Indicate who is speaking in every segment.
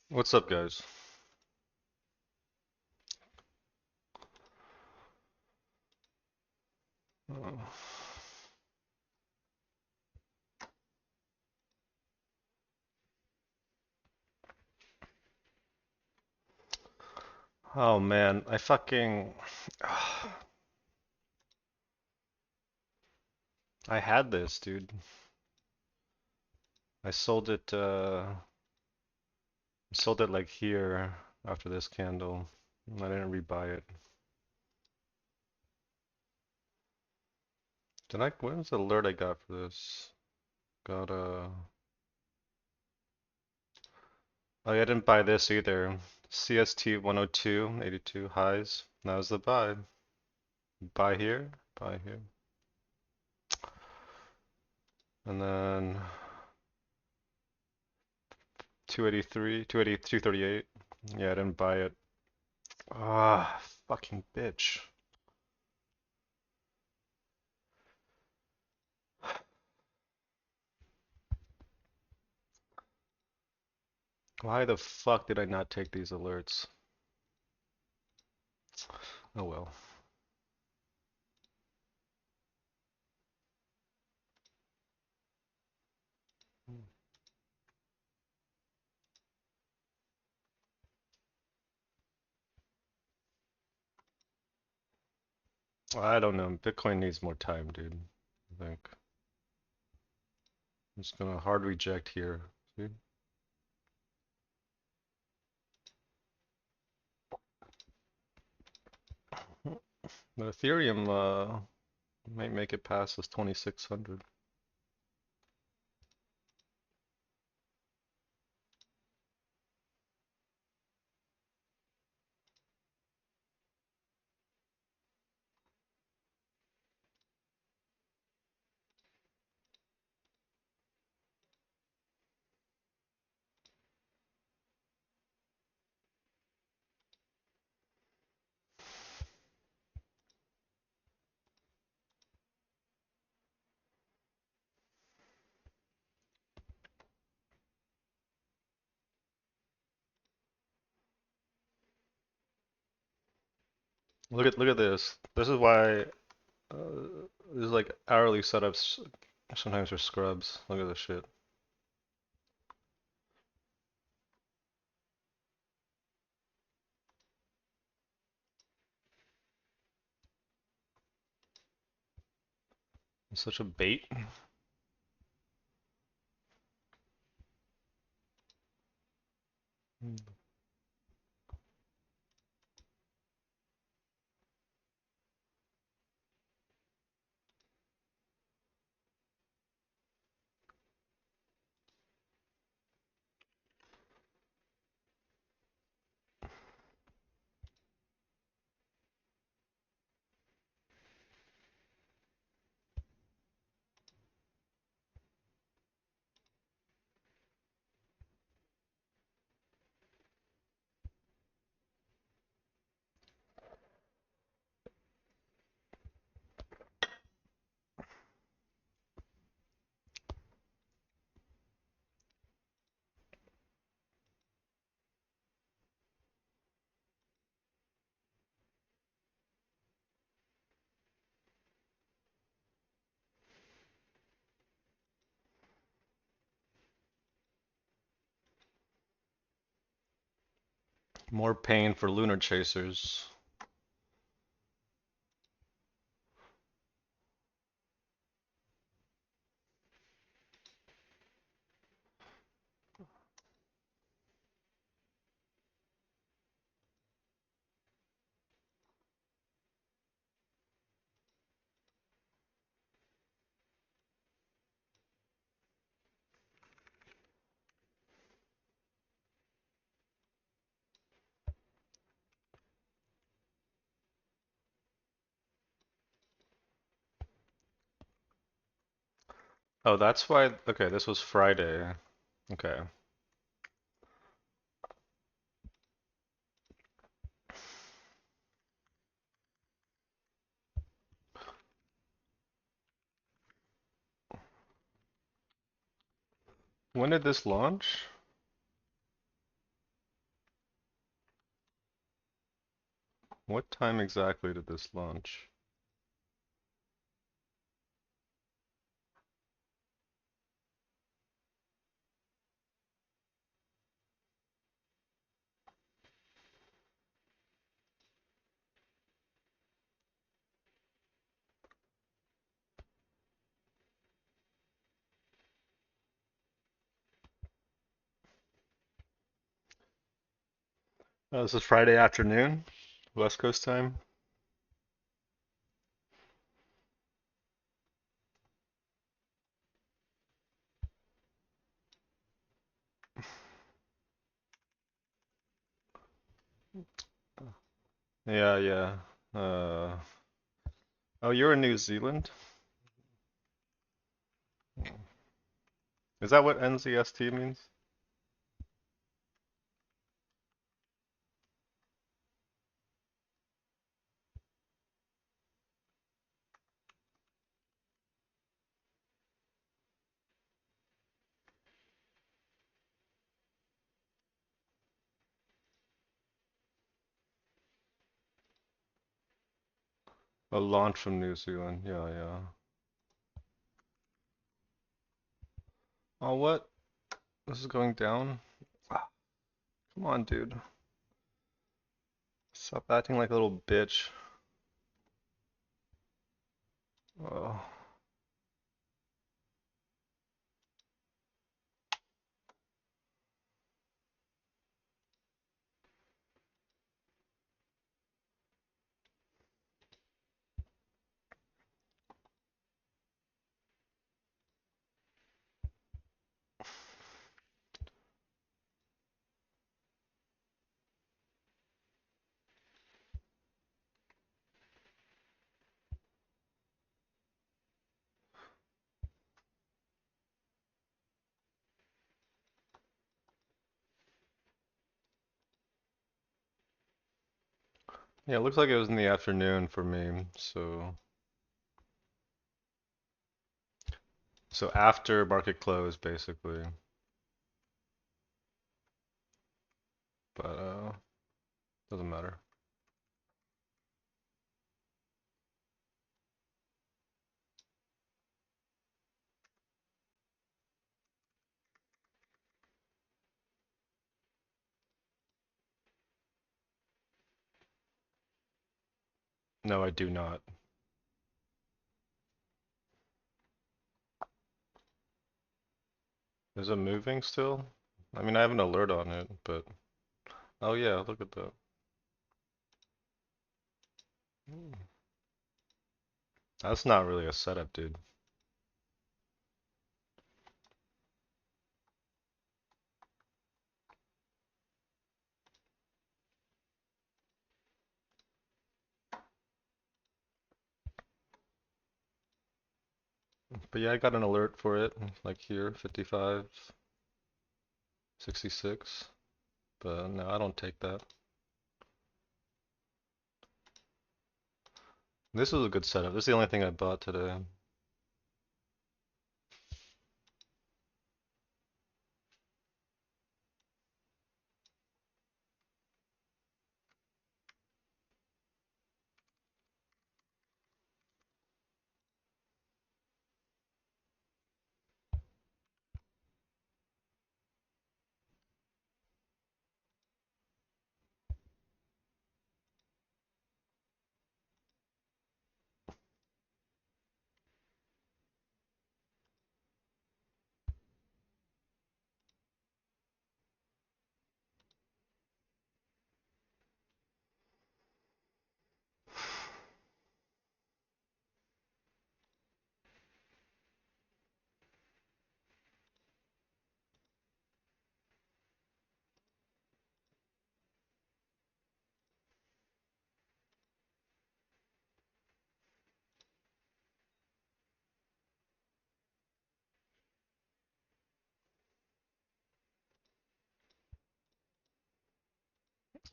Speaker 1: What's up, guys? Uh, Oh man, I fucking I had this, dude. I sold it like here after this candle. I didn't rebuy it. When was the alert I got for this? Got Oh, yeah, I didn't buy this either. CST 102, 82 highs. That was the buy. Buy here, buy here. And then 283, 280, 238. Yeah, I didn't buy it. Ah, fucking bitch. Why the fuck did I not take these alerts? Oh well. I don't know. Bitcoin needs more time, dude. I think. I'm just gonna hard reject here. See? But Ethereum might make it past this 2600. Look at this. This is why this is like hourly setups sometimes are scrubs. Look at this shit. It's such a bait. More pain for lunar chasers. Oh, that's why. Okay, this was Friday. Okay. When did this launch? What time exactly did this launch? This is Friday afternoon, West Coast time. Yeah, yeah. Uh, oh, you're in New Zealand? Is that what NZST means? A launch from New Zealand. Yeah, yeah. Oh, what? This is going down? Ah, come on, dude. Stop acting like a little bitch. Oh. Yeah, it looks like it was in the afternoon for me, so after market close basically. But doesn't matter. No, I do not. Is it moving still? I mean, I have an alert on it, but oh yeah, look at that. Hmm. That's not really a setup, dude. But yeah, I got an alert for it, like here, 55, 66. But no, I don't take that. This was a good setup. This is the only thing I bought today.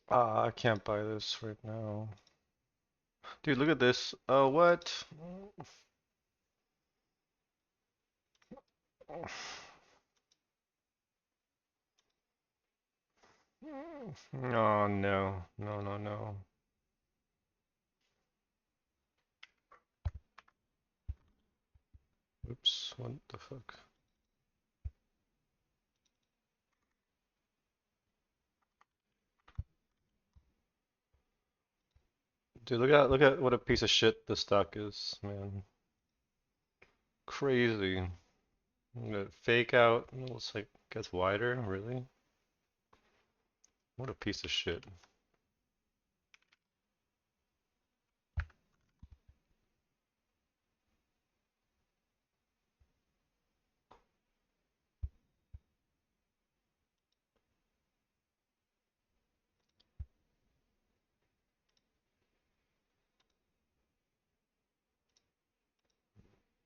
Speaker 1: Ah, I can't buy this right now. Dude, look at this. Oh, what? Oh, no. No, no, no. What the fuck? Dude, look at what a piece of shit this stock is, man. Crazy. Fake out. Looks like gets wider. Really? What a piece of shit.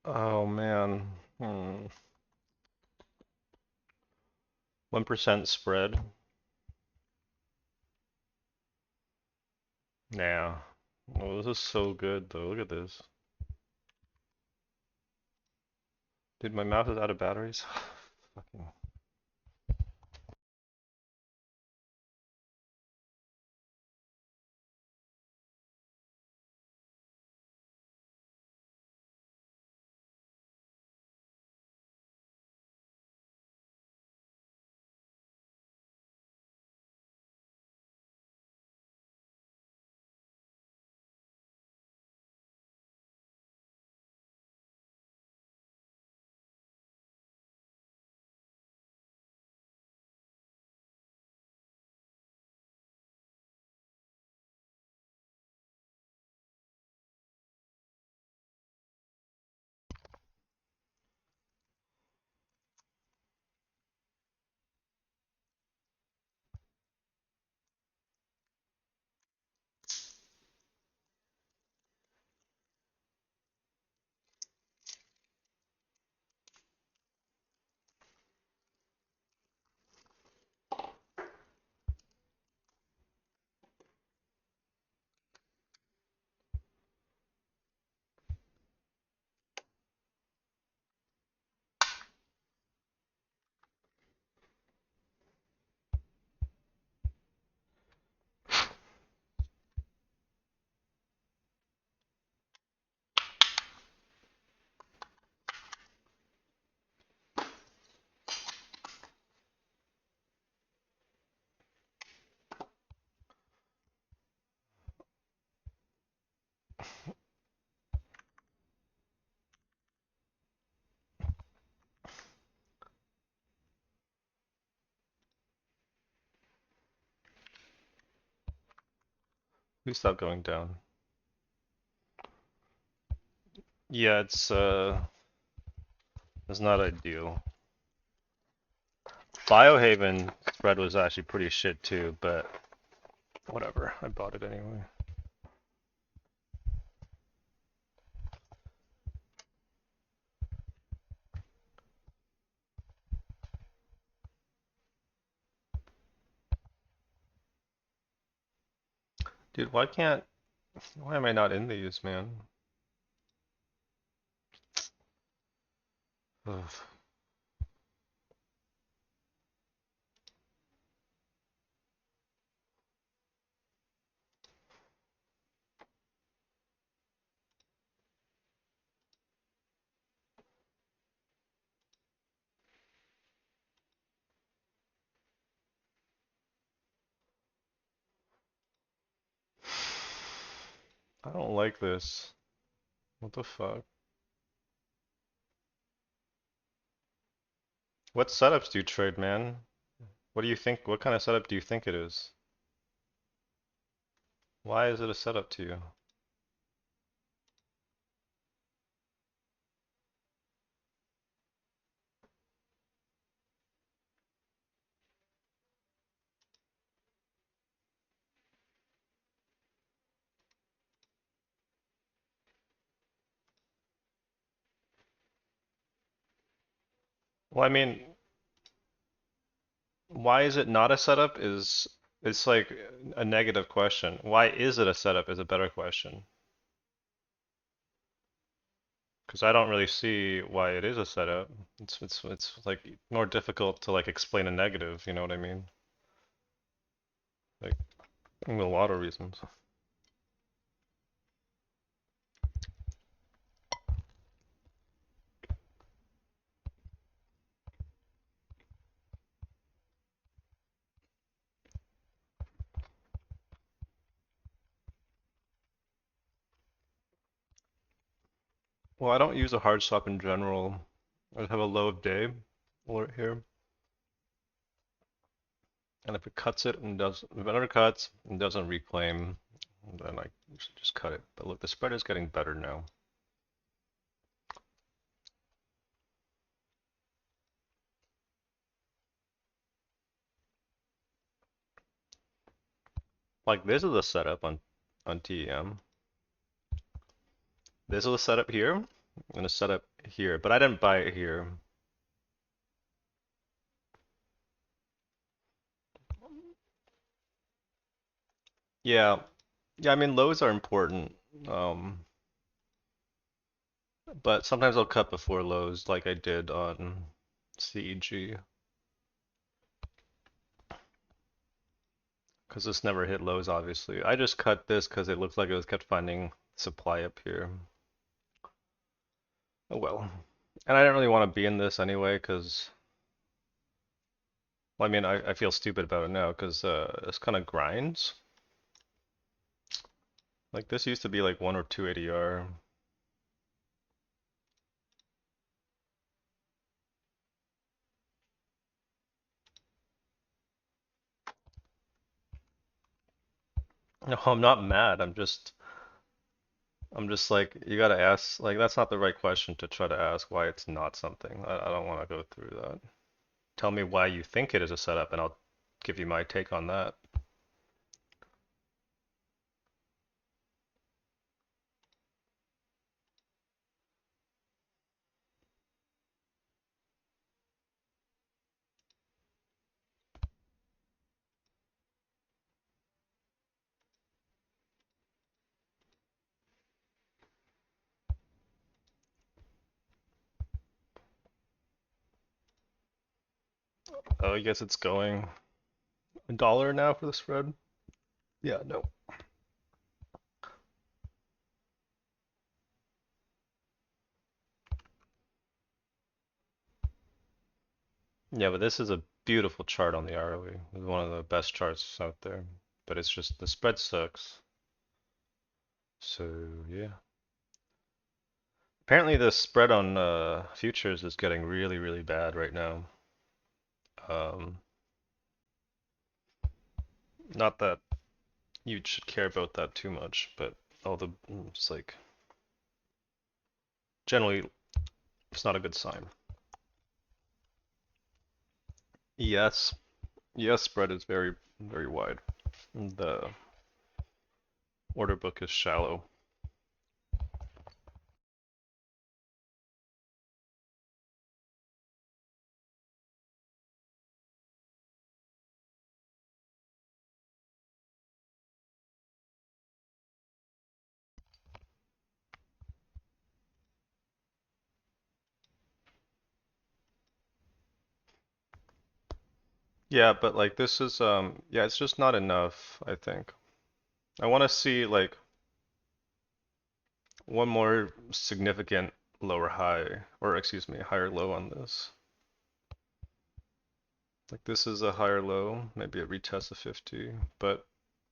Speaker 1: Oh man. 1% spread. Nah. Oh, this is so good though. Look at this. Dude, my mouse is out of batteries. Fucking. Please stop going down. Yeah, it's not ideal. Biohaven spread was actually pretty shit too, but whatever. I bought it anyway. Dude, why am I not in these, man? Ugh. I don't like this. What the fuck? What setups do you trade, man? What do you think? What kind of setup do you think it is? Why is it a setup to you? Well, I mean, why is it not a setup is it's like a negative question. Why is it a setup is a better question. Because I don't really see why it is a setup. It's like more difficult to like explain a negative, you know what I mean? Like a lot of reasons. Well, I don't use a hard stop in general. I just have a low of day alert here. And if it cuts it and does, if it undercuts and doesn't reclaim, then I should just cut it. But look, the spread is getting better now. Like this is a setup on TEM. This is a setup here and a setup here, but I didn't buy it here. Yeah, yeah. I mean, lows are important, um, but sometimes I'll cut before lows, like I did on CEG, because this never hit lows, obviously. I just cut this because it looked like it was kept finding supply up here. Oh well. And I didn't really want to be in this anyway, because well, I mean, I feel stupid about it now, because this kind of grinds. Like this used to be like 1 or 2 ADR. No, I'm not mad. I'm just like, you gotta ask, like, that's not the right question to try to ask why it's not something. I don't want to go through that. Tell me why you think it is a setup, and I'll give you my take on that. Oh, I guess it's going $1 now for the spread. Yeah, no. Yeah, but this is a beautiful chart on the ROE. It's one of the best charts out there. But it's just the spread sucks. So yeah. Apparently the spread on futures is getting really, really bad right now. Um, Not that you should care about that too much, but all the it's like generally it's not a good sign. Yes, yes, spread is very, very wide. The order book is shallow. Yeah, but like this is yeah, it's just not enough, I think. I want to see like one more significant lower high, or excuse me, higher low on this. Like this is a higher low, maybe it retests a 50, but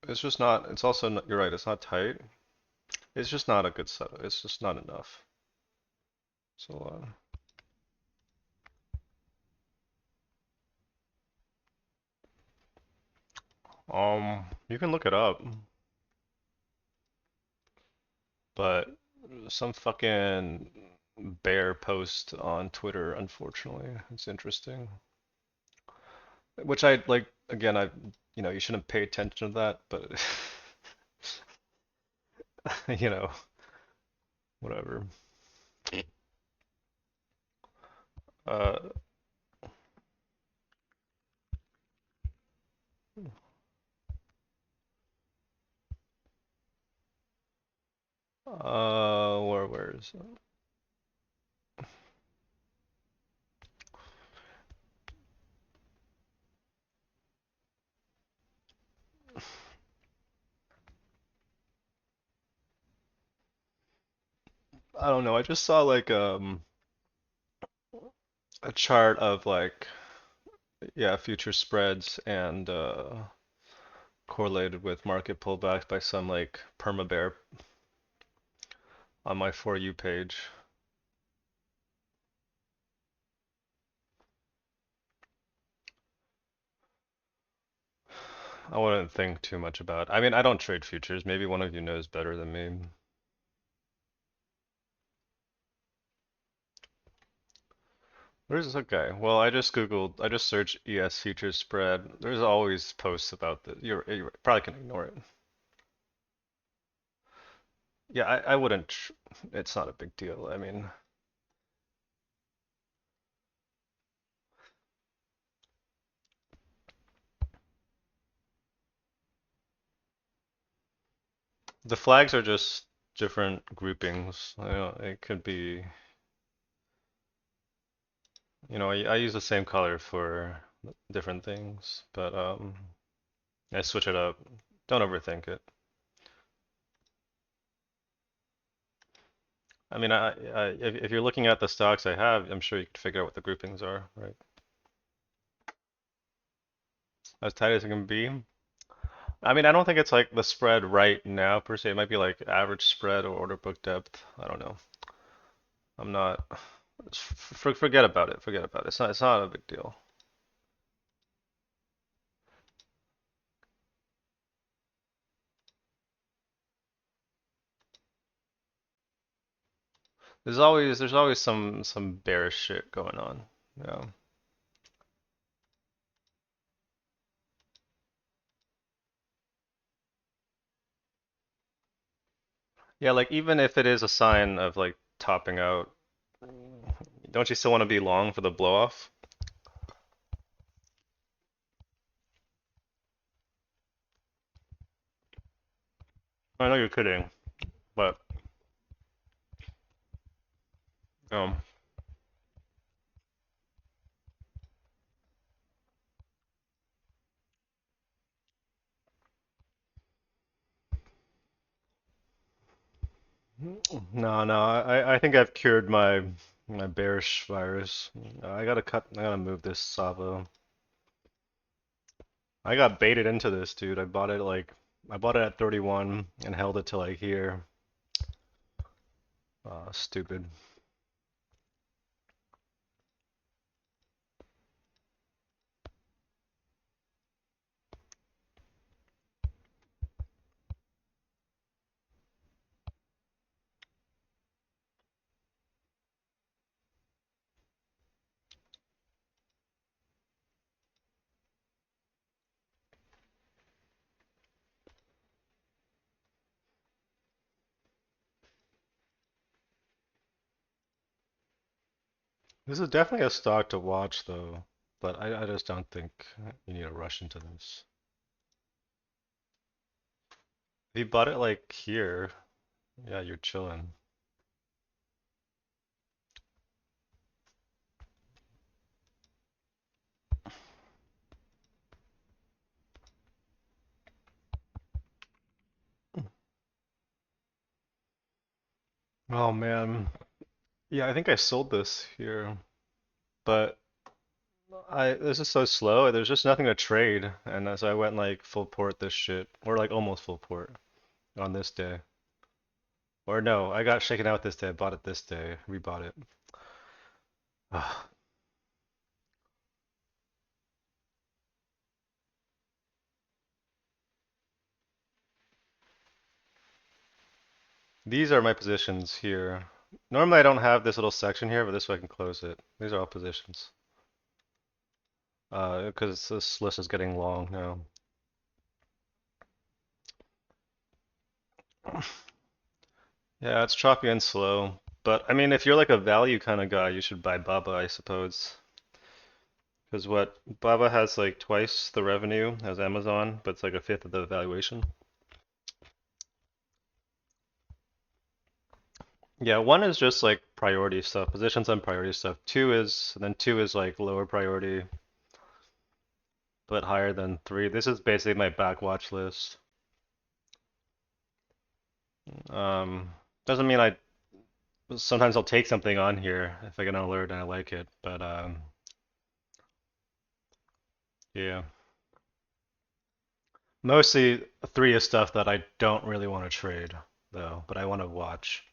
Speaker 1: it's just not, it's also not, you're right, it's not tight. It's just not a good setup. It's just not enough. So, you can look it up, but some fucking bear post on Twitter, unfortunately. It's interesting. Which I like, again, you shouldn't pay attention to that, but you know, whatever. Uh, where is it? I don't know. I just saw like a chart of like yeah, future spreads and correlated with market pullbacks by some like perma bear on my For You page. I wouldn't think too much about. I mean, I don't trade futures. Maybe one of you knows better than me. There's okay. Well, I just Googled, I just searched ES futures spread. There's always posts about this. You probably can ignore it. Yeah, I wouldn't. It's not a big deal. I mean, the flags are just different groupings. It could be, I use the same color for different things, but I switch it up. Don't overthink it. I mean, if you're looking at the stocks I have, I'm sure you could figure out what the groupings are, right? As tight as it can be. I mean, I don't think it's like the spread right now per se. It might be like average spread or order book depth. I don't know. I'm not. Forget about it. Forget about it. It's not a big deal. There's always some bearish shit going on. Yeah. Yeah, like even if it is a sign of like topping out, don't you still want to be long for the blow off? I know you're kidding, but um, no, I think I've cured my bearish virus. I gotta move this Savo. I got baited into this, dude. I bought it at 31 and held it till like here. Stupid. This is definitely a stock to watch though, but I just don't think you need to rush into this. If you bought it like here, yeah, you're chilling. Oh man. Yeah, I think I sold this here, but this is so slow. There's just nothing to trade, and so I went like full port this shit, or like almost full port on this day. Or no, I got shaken out this day. I bought it this day. Rebought it. Ah, these are my positions here. Normally I don't have this little section here, but this way I can close it. These are all positions. Because this list is getting long now. Yeah, it's choppy and slow. But I mean, if you're like a value kind of guy, you should buy Baba, I suppose. Because what Baba has like twice the revenue as Amazon, but it's like a fifth of the valuation. Yeah, one is just like priority stuff, positions on priority stuff. Two is like lower priority, but higher than three. This is basically my backwatch list. Um, doesn't mean I sometimes I'll take something on here if I get an alert and I like it, but yeah. Mostly three is stuff that I don't really want to trade though, but I want to watch.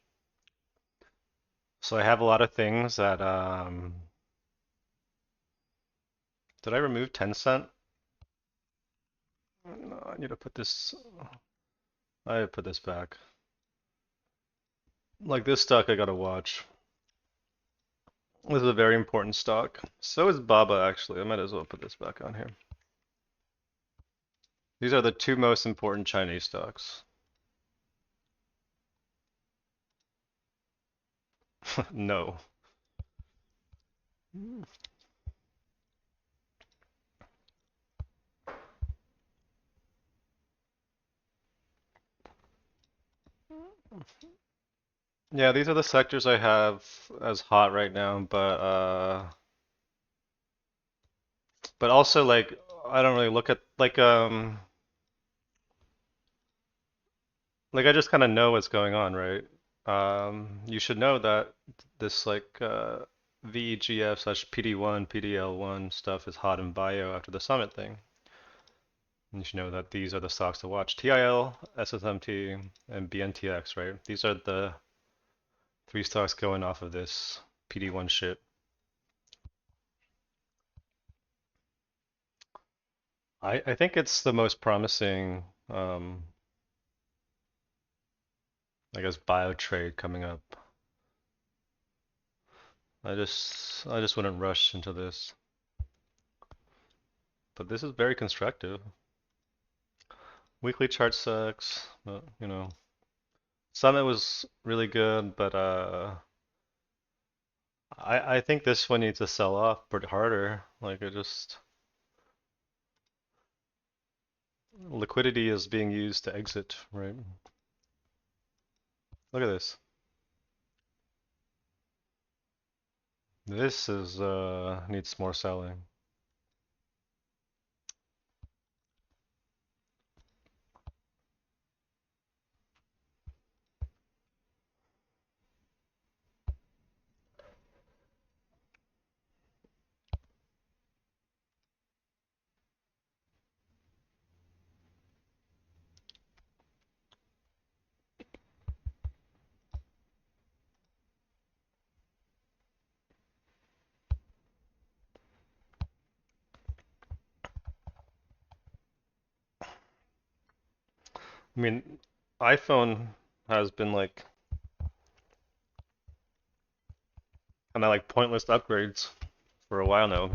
Speaker 1: So I have a lot of things that did I remove 10 cent? I need to put this. I put this back. Like this stock, I gotta watch. This is a very important stock. So is Baba, actually. I might as well put this back on here. These are the two most important Chinese stocks. No. Yeah, these are the sectors I have as hot right now, but also like I don't really look at like I just kind of know what's going on, right? You should know that this VEGF slash PD1, PDL1 stuff is hot in bio after the summit thing. And you should know that these are the stocks to watch. TIL, SSMT, and BNTX, right? These are the three stocks going off of this PD1 shit. I think it's the most promising, I guess, bio trade coming up. I just wouldn't rush into this, but this is very constructive. Weekly chart sucks, but you know, Summit was really good, but I think this one needs to sell off pretty harder. Like it just liquidity is being used to exit, right? Look at this. This is needs more selling. I mean, iPhone has been like kind of like pointless upgrades for a while now.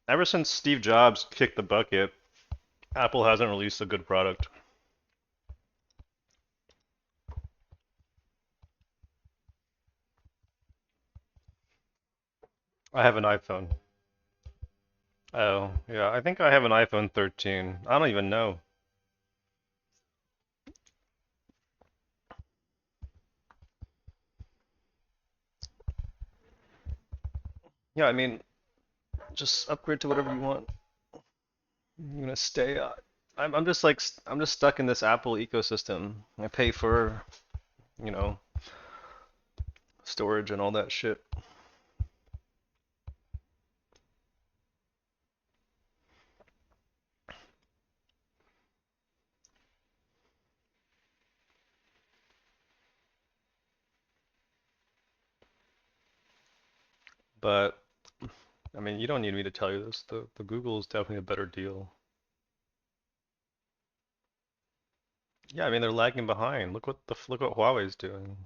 Speaker 1: Ever since Steve Jobs kicked the bucket, Apple hasn't released a good product. I have an iPhone. Oh, yeah, I think I have an iPhone 13. I don't even know. Yeah, I mean, just upgrade to whatever you want. I'm gonna stay. I'm just like I'm just stuck in this Apple ecosystem. I pay for, you know, storage and all that shit. But I mean, you don't need me to tell you this. The Google is definitely a better deal. Yeah, I mean they're lagging behind. Look what Huawei's doing.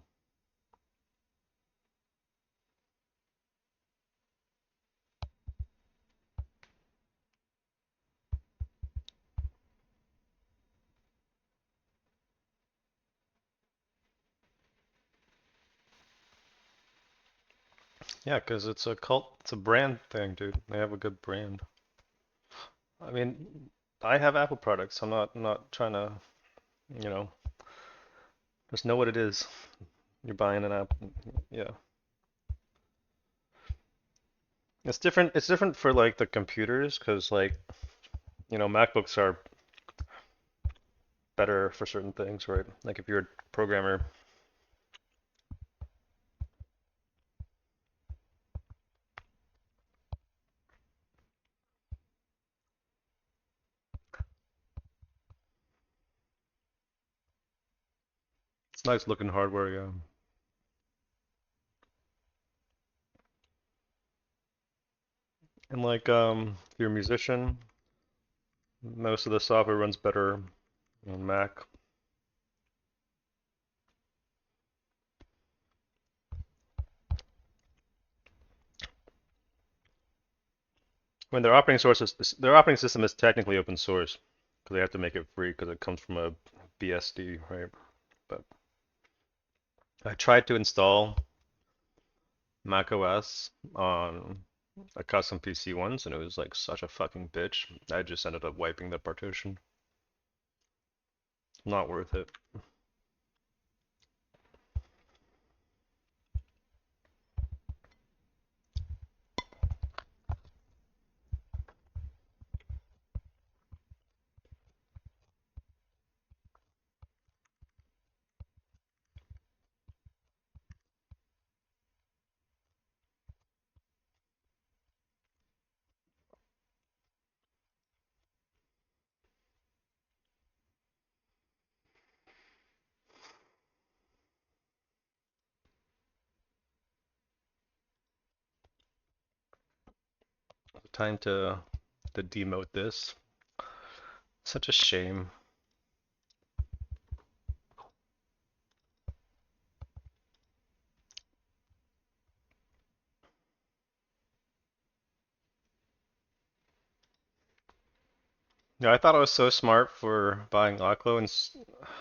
Speaker 1: Yeah, 'cause it's a cult, it's a brand thing, dude. They have a good brand. I mean, I have Apple products. I'm not trying to, you know, just know what it is. You're buying an app. Yeah. It's different. It's different for like the computers, 'cause like, MacBooks are better for certain things, right? Like if you're a programmer, it's nice looking hardware, yeah. And like if you're a musician, Most of the software runs better on Mac. When their operating system is technically open source because they have to make it free because it comes from a BSD, right? But I tried to install Mac OS on a custom PC once, and it was like such a fucking bitch. I just ended up wiping the partition. Not worth it. Time to demote this. Such a shame. Yeah, I thought I was so smart for buying Oclo and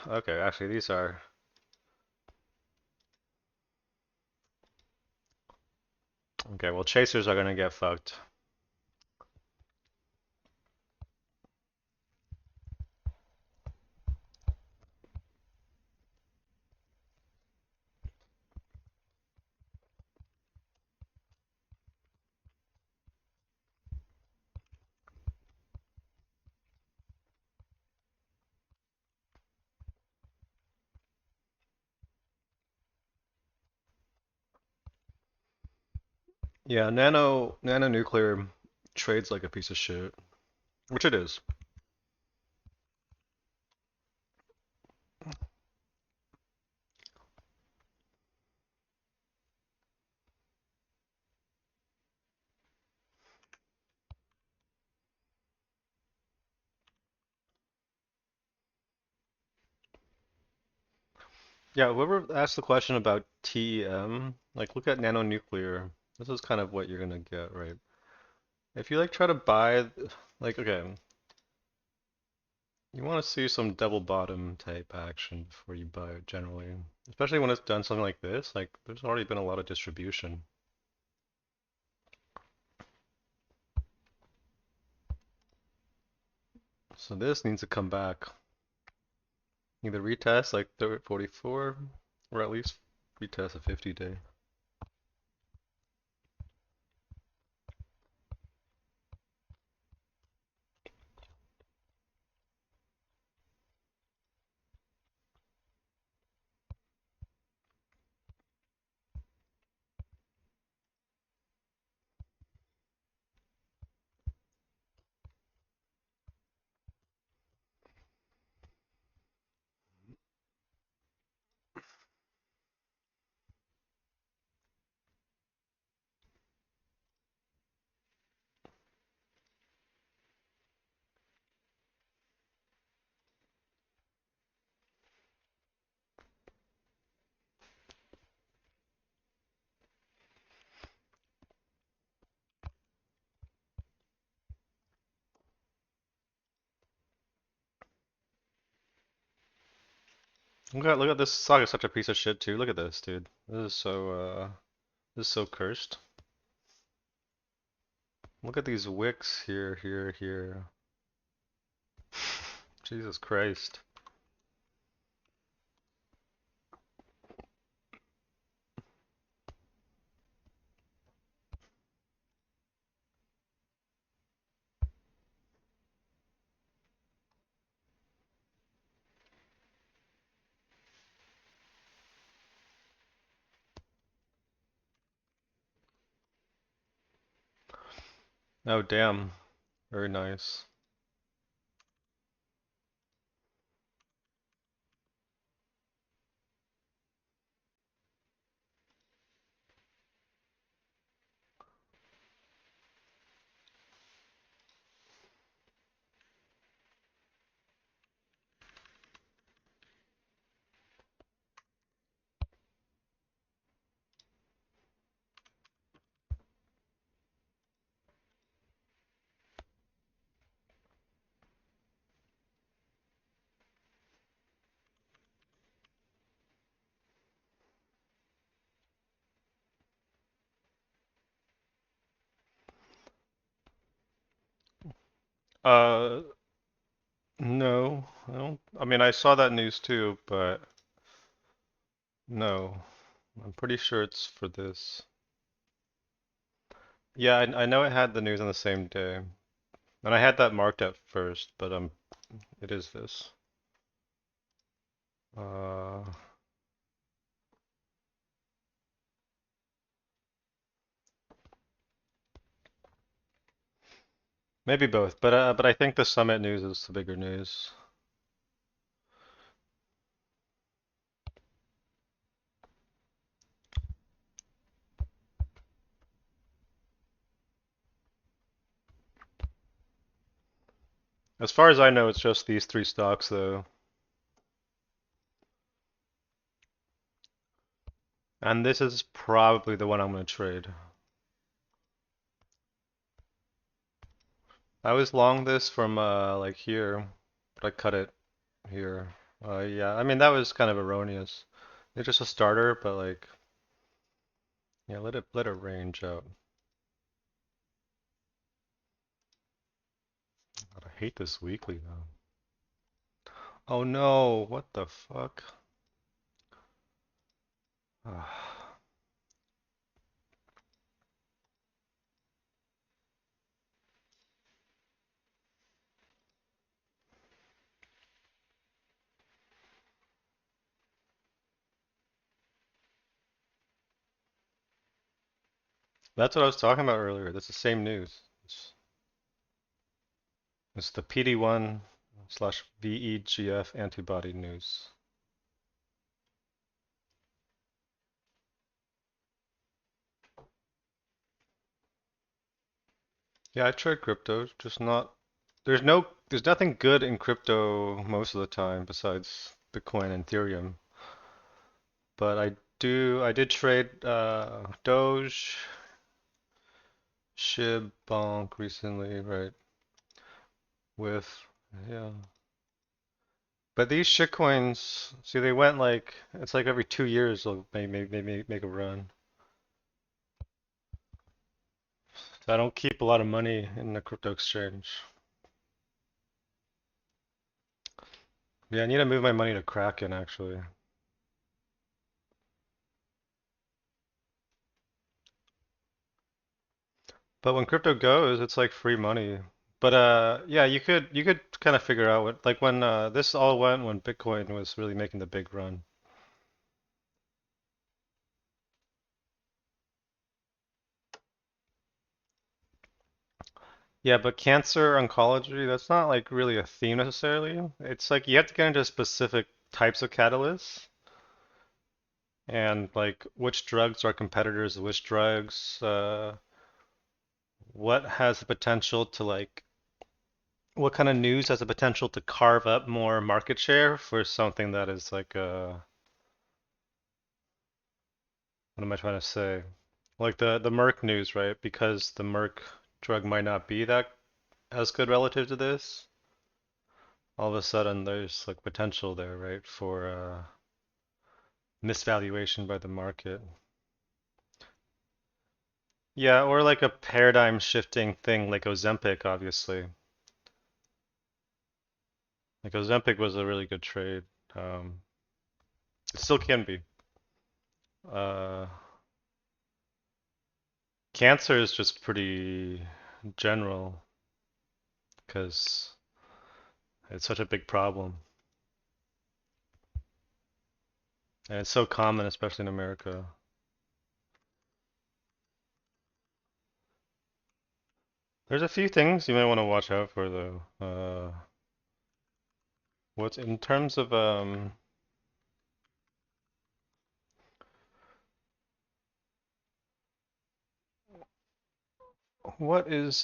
Speaker 1: okay, actually these are. Okay, well chasers are gonna get fucked. Yeah, nano nuclear trades like a piece of shit, which it is. Yeah, whoever asked the question about TEM, like look at nano nuclear. This is kind of what you're gonna get, right? If you like try to buy, like okay, you want to see some double bottom type action before you buy it generally, especially when it's done something like this. Like there's already been a lot of distribution. So this needs to come back. Either retest like 44 or at least retest a 50 day. Look at this saga is such a piece of shit too. Look at this, dude. This is so cursed. Look at these wicks here, here, here. Jesus Christ. Oh damn. Very nice. Uh, no, I don't. I mean, I saw that news too, but no, I'm pretty sure it's for this. Yeah, I know it had the news on the same day, and I had that marked at first, but it is this. Uh, maybe both, but I think the summit news is the bigger news. As far as I know, it's just these three stocks though, and this is probably the one I'm gonna trade. I was long this from like here, but I cut it here. Yeah, I mean that was kind of erroneous. It's just a starter, but like yeah, let it range out. God, I hate this weekly though. Oh no, what the fuck? That's what I was talking about earlier. That's the same news. It's the PD-1 slash VEGF antibody news. Yeah, I trade crypto, just not. There's nothing good in crypto most of the time besides Bitcoin and Ethereum. But I did trade Doge, SHIB, Bonk recently, right? With yeah. But these shitcoins, see, they went like it's like every 2 years they'll make a run. So I don't keep a lot of money in the crypto exchange. Yeah, I need to move my money to Kraken actually. But when crypto goes, it's like free money. But yeah, you could kind of figure out what like when this all went when Bitcoin was really making the big run. Yeah, but cancer oncology, that's not like really a theme necessarily. It's like you have to get into specific types of catalysts and like which drugs are competitors of which drugs, what has the potential to like what kind of news has the potential to carve up more market share for something that is like what am I trying to say? Like the Merck news, right? Because the Merck drug might not be that as good relative to this, all of a sudden there's like potential there, right, for misvaluation by the market. Yeah, or like a paradigm shifting thing like Ozempic, obviously. Like Ozempic was a really good trade. Um, it still can be. Uh, Cancer is just pretty general because it's such a big problem. And it's so common, especially in America. There's a few things you might want to watch out for though. What's in terms of what is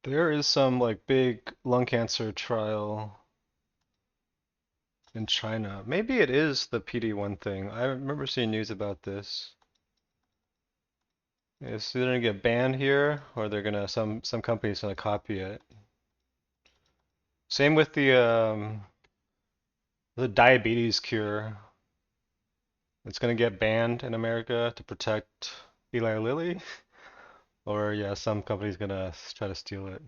Speaker 1: there is some like big lung cancer trial in China. Maybe it is the PD-1 thing. I remember seeing news about this. It's either gonna get banned here or they're gonna some company's gonna copy it. Same with the diabetes cure. It's gonna get banned in America to protect Eli Lilly. Or yeah, some company's gonna try to steal it.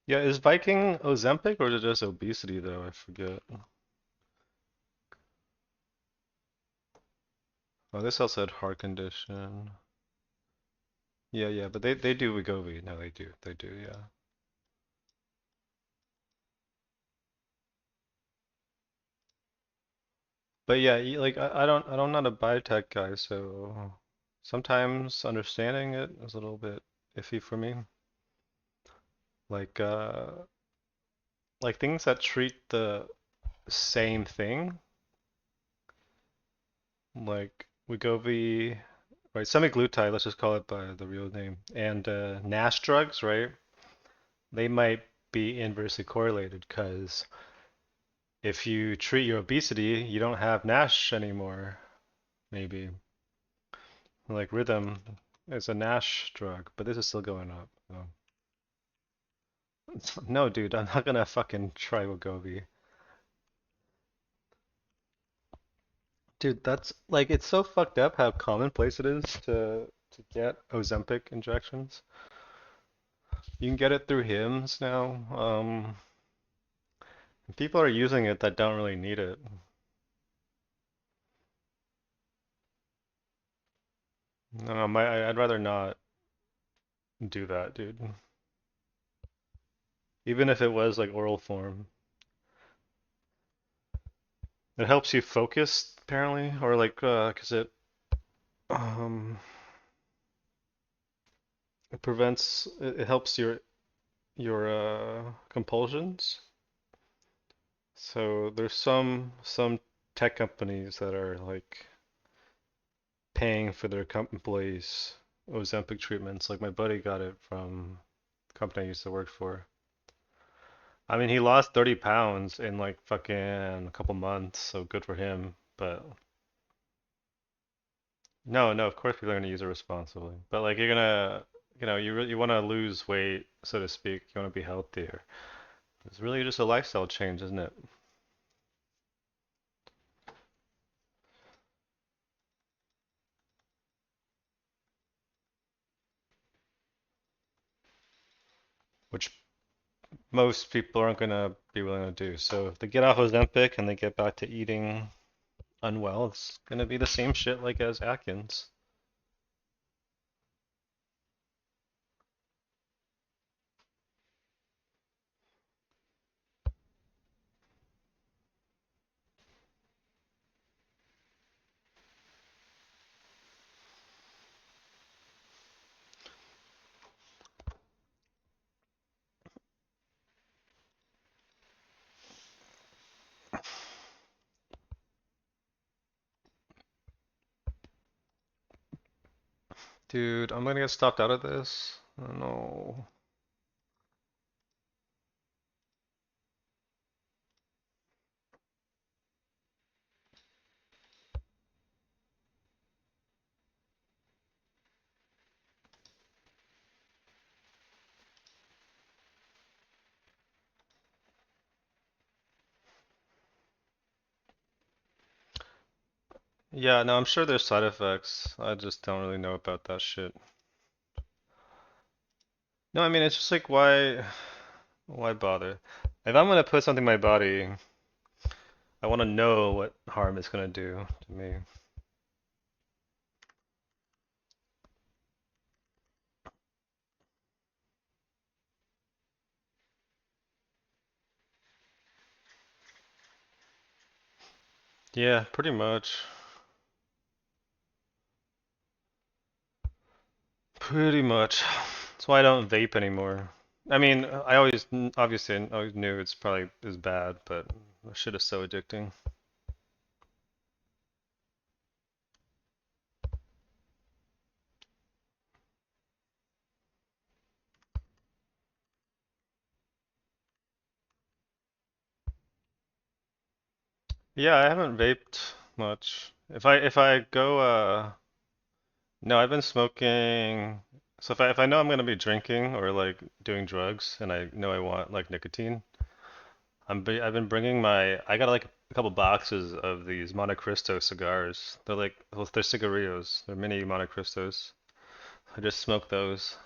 Speaker 1: Yeah, is Viking Ozempic or is it just obesity though? I forget. Oh, this also had heart condition. Yeah, yeah, but they do Wegovy. No, they do, yeah. But yeah, like I'm not a biotech guy, so sometimes understanding it is a little bit iffy for me. Like like things that treat the same thing, like Wegovy, right? Semaglutide, let's just call it by the real name, and NASH drugs, right? They might be inversely correlated because if you treat your obesity, you don't have NASH anymore, maybe. Like Rhythm is a NASH drug, but this is still going up. So. No, dude, I'm not gonna fucking try Wegovy. Dude, that's like it's so fucked up how commonplace it is to get Ozempic injections. You can get it through Hims now. People are using it that don't really need it. No, I'd rather not do that, dude. Even if it was like oral form. It helps you focus, apparently, or like, 'cause um, it prevents, it helps your compulsions. So there's some tech companies that are like paying for their employees Ozempic treatments. Like my buddy got it from the company I used to work for. I mean, he lost 30 pounds in like fucking a couple months, so good for him. But no, no, of course people are gonna use it responsibly. But like you're gonna, you want to lose weight, so to speak. You want to be healthier. It's really just a lifestyle change, isn't it? Which most people aren't gonna be willing to do. So if they get off Ozempic and they get back to eating unwell, it's gonna be the same shit like as Atkins. Dude, I'm gonna get stopped out of this. Oh, no. Yeah, no, I'm sure there's side effects. I just don't really know about that shit. No, I mean it's just like why bother? If I'm gonna put something in my body, I want to know what harm it's gonna do to me. Yeah, pretty much. Pretty much. That's why I don't vape anymore. I mean, obviously I always knew it's probably is bad, but that shit is so addicting. Yeah, I haven't vaped much. If I go no, I've been smoking. So if I know I'm gonna be drinking or like doing drugs and I know I want like nicotine, I've been bringing my I got like a couple boxes of these Monte Cristo cigars. They're like, well, they're cigarillos. They're mini Monte Cristos. I just smoked those.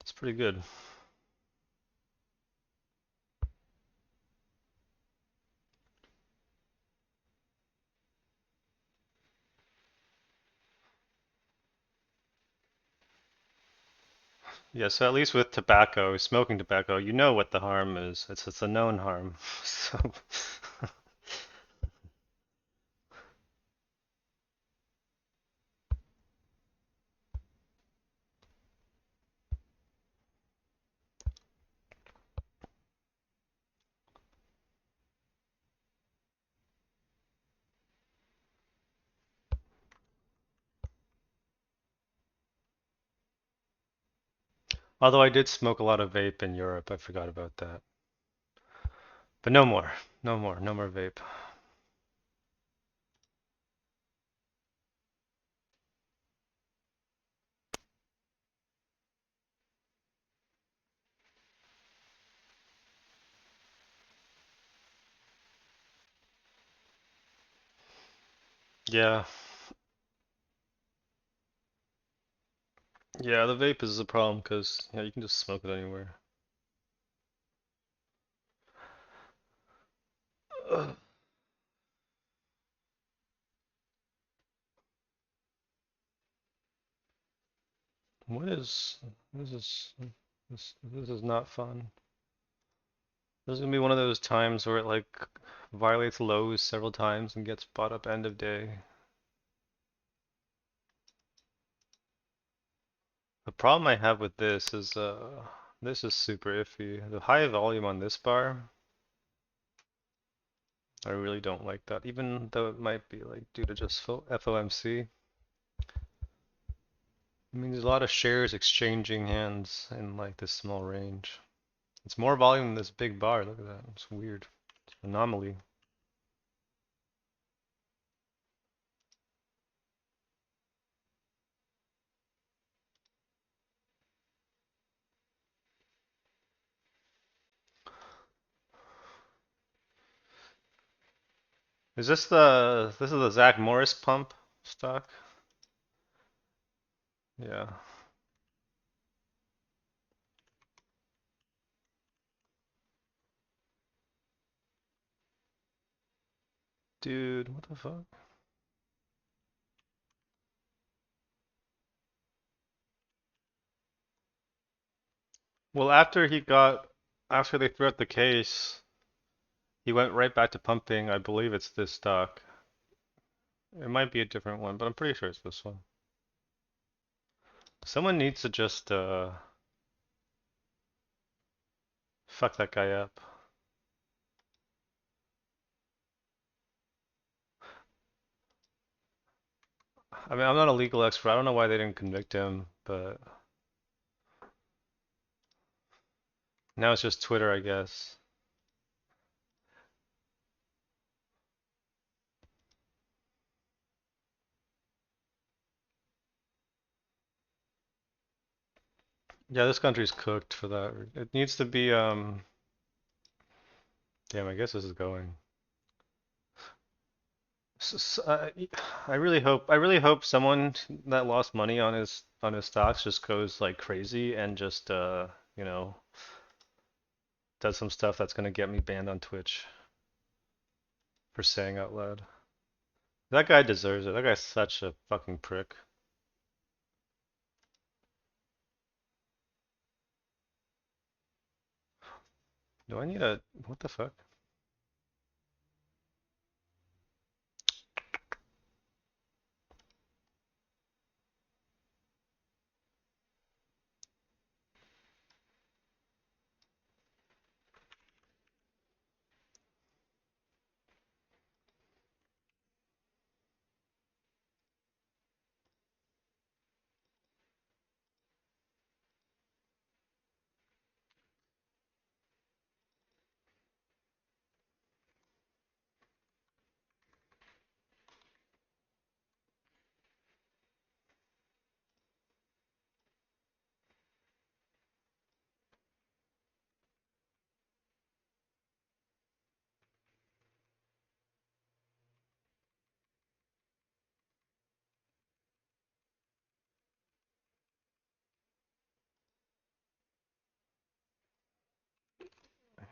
Speaker 1: It's pretty good. Yeah, so at least with tobacco, smoking tobacco, you know what the harm is. It's a known harm. So although I did smoke a lot of vape in Europe, I forgot about that. But no more. No more. No more vape. Yeah. Yeah, the vape is a problem because yeah, you can just smoke it anywhere. Ugh. What is this is this is not fun. This is gonna be one of those times where it like violates lows several times and gets bought up end of day. The problem I have with this is super iffy. The high volume on this bar, I really don't like that. Even though it might be like due to just FOMC. I mean, there's a lot of shares exchanging hands in like this small range. It's more volume than this big bar. Look at that. It's weird. It's an anomaly. This is the Zach Morris pump stock? Yeah. Dude, what the fuck? Well, after they threw out the case, he went right back to pumping. I believe it's this stock. It might be a different one, but I'm pretty sure it's this one. Someone needs to just fuck that guy up. I mean, I'm not a legal expert. I don't know why they didn't convict him, but now it's just Twitter, I guess. Yeah, this country's cooked for that. It needs to be damn, I guess this is going. I really hope someone that lost money on his stocks just goes like crazy and just you know, does some stuff that's gonna get me banned on Twitch for saying out loud. That guy deserves it. That guy's such a fucking prick. Do I need a what the fuck?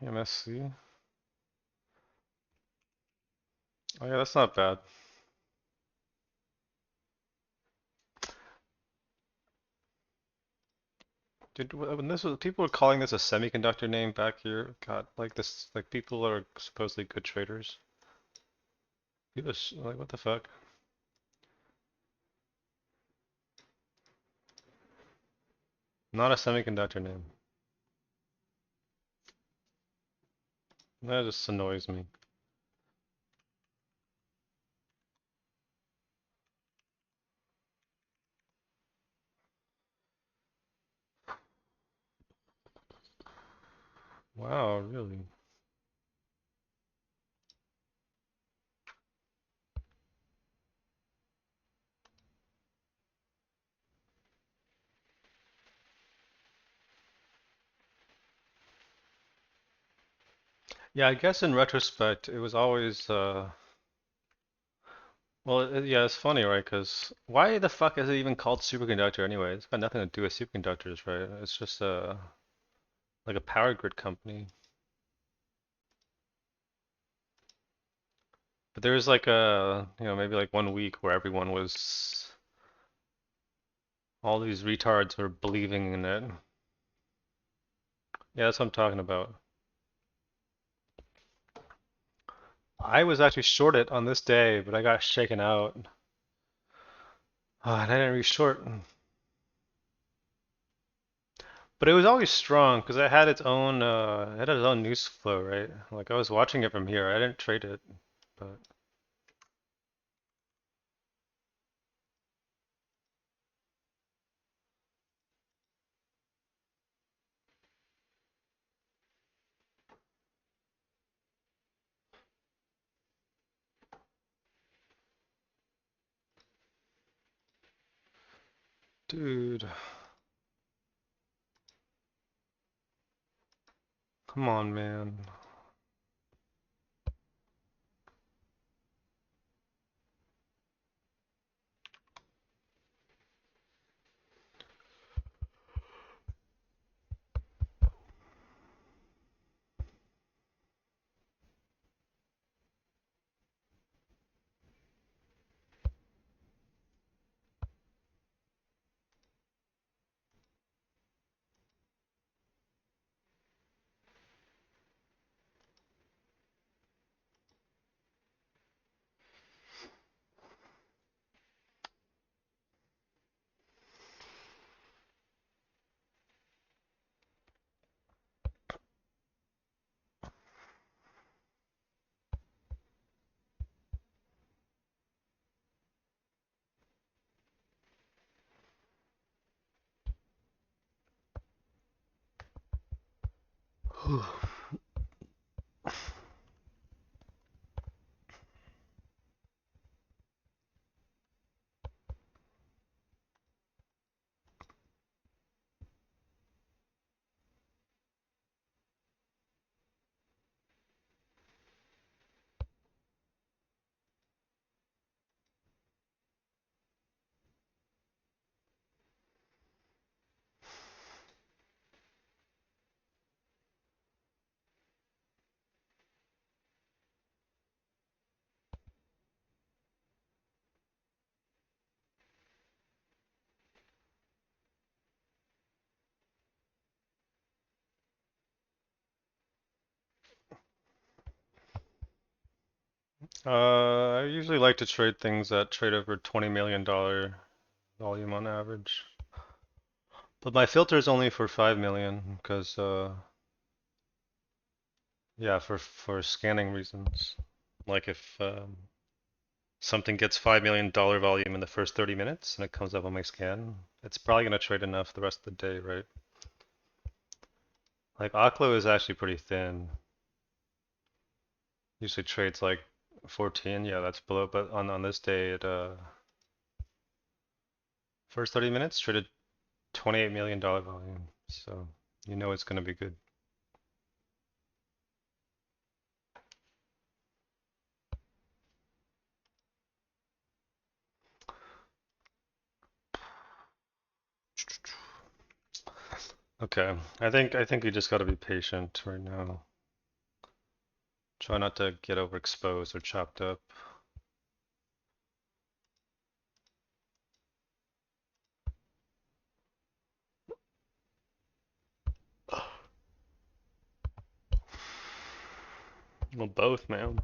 Speaker 1: MSC. Oh yeah, that's not bad. Dude, when this was, people were calling this a semiconductor name back here. God, like this, like people are supposedly good traders. People, like, what the fuck? Not a semiconductor name. That just annoys me. Wow, really? Yeah, I guess in retrospect, it was always, well, yeah, it's funny, right? Because why the fuck is it even called superconductor anyway? It's got nothing to do with superconductors, right? It's just like a power grid company. But there was like maybe like 1 week where everyone was, all these retards were believing in it. Yeah, that's what I'm talking about. I was actually shorted on this day, but I got shaken out. And I didn't reach short. But it was always strong because it had its own news flow, right? Like I was watching it from here. I didn't trade it, but dude, come on, man. I usually like to trade things that trade over $20 million volume on average. But my filter is only for 5 million because yeah, for scanning reasons. Like if something gets $5 million volume in the first 30 minutes and it comes up on my scan, it's probably going to trade enough the rest of the day, right? Like Oklo is actually pretty thin. Usually trades like 14, yeah, that's below, but on this day it first 30 minutes traded $28 million volume. So you know it's going to be good. Okay. I think we just got to be patient right now. Try not to get overexposed or chopped up. Well, both, man.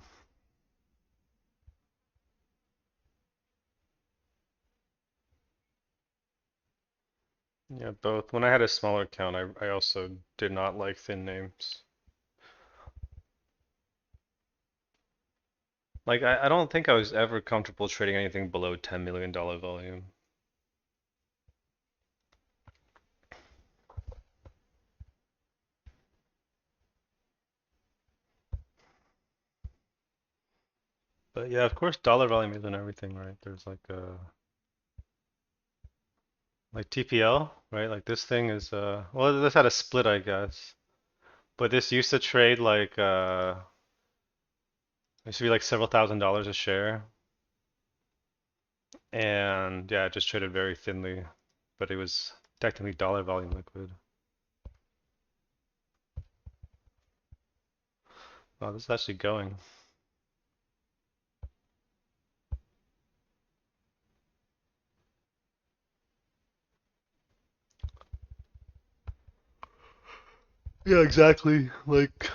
Speaker 1: Yeah, both. When I had a smaller account, I also did not like thin names. Like, I don't think I was ever comfortable trading anything below $10 million volume. But yeah, of course, dollar volume isn't everything, right? There's like TPL, right? Like this thing is well, this had a split, I guess. But this used to trade like it used to be like several $1,000s a share, and yeah, it just traded very thinly, but it was technically dollar volume liquid. Oh, this is actually going. Yeah, exactly. Like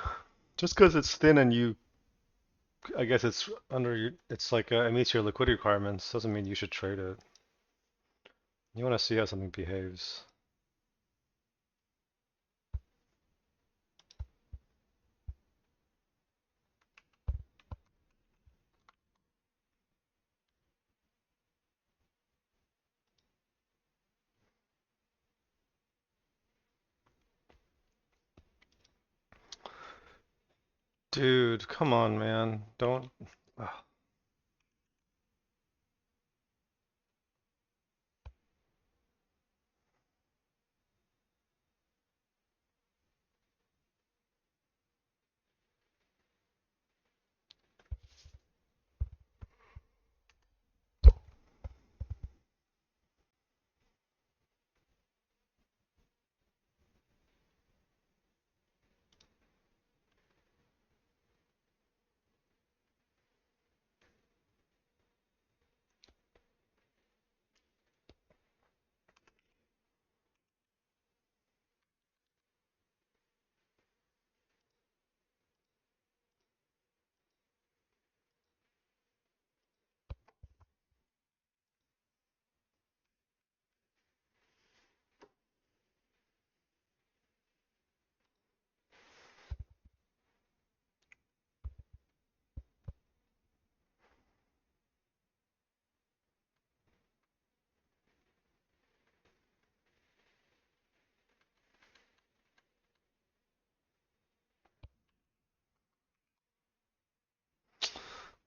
Speaker 1: just because it's thin and I guess it's it's like it meets your liquidity requirements, doesn't mean you should trade it. You want to see how something behaves. Dude, come on, man. Don't. Ugh.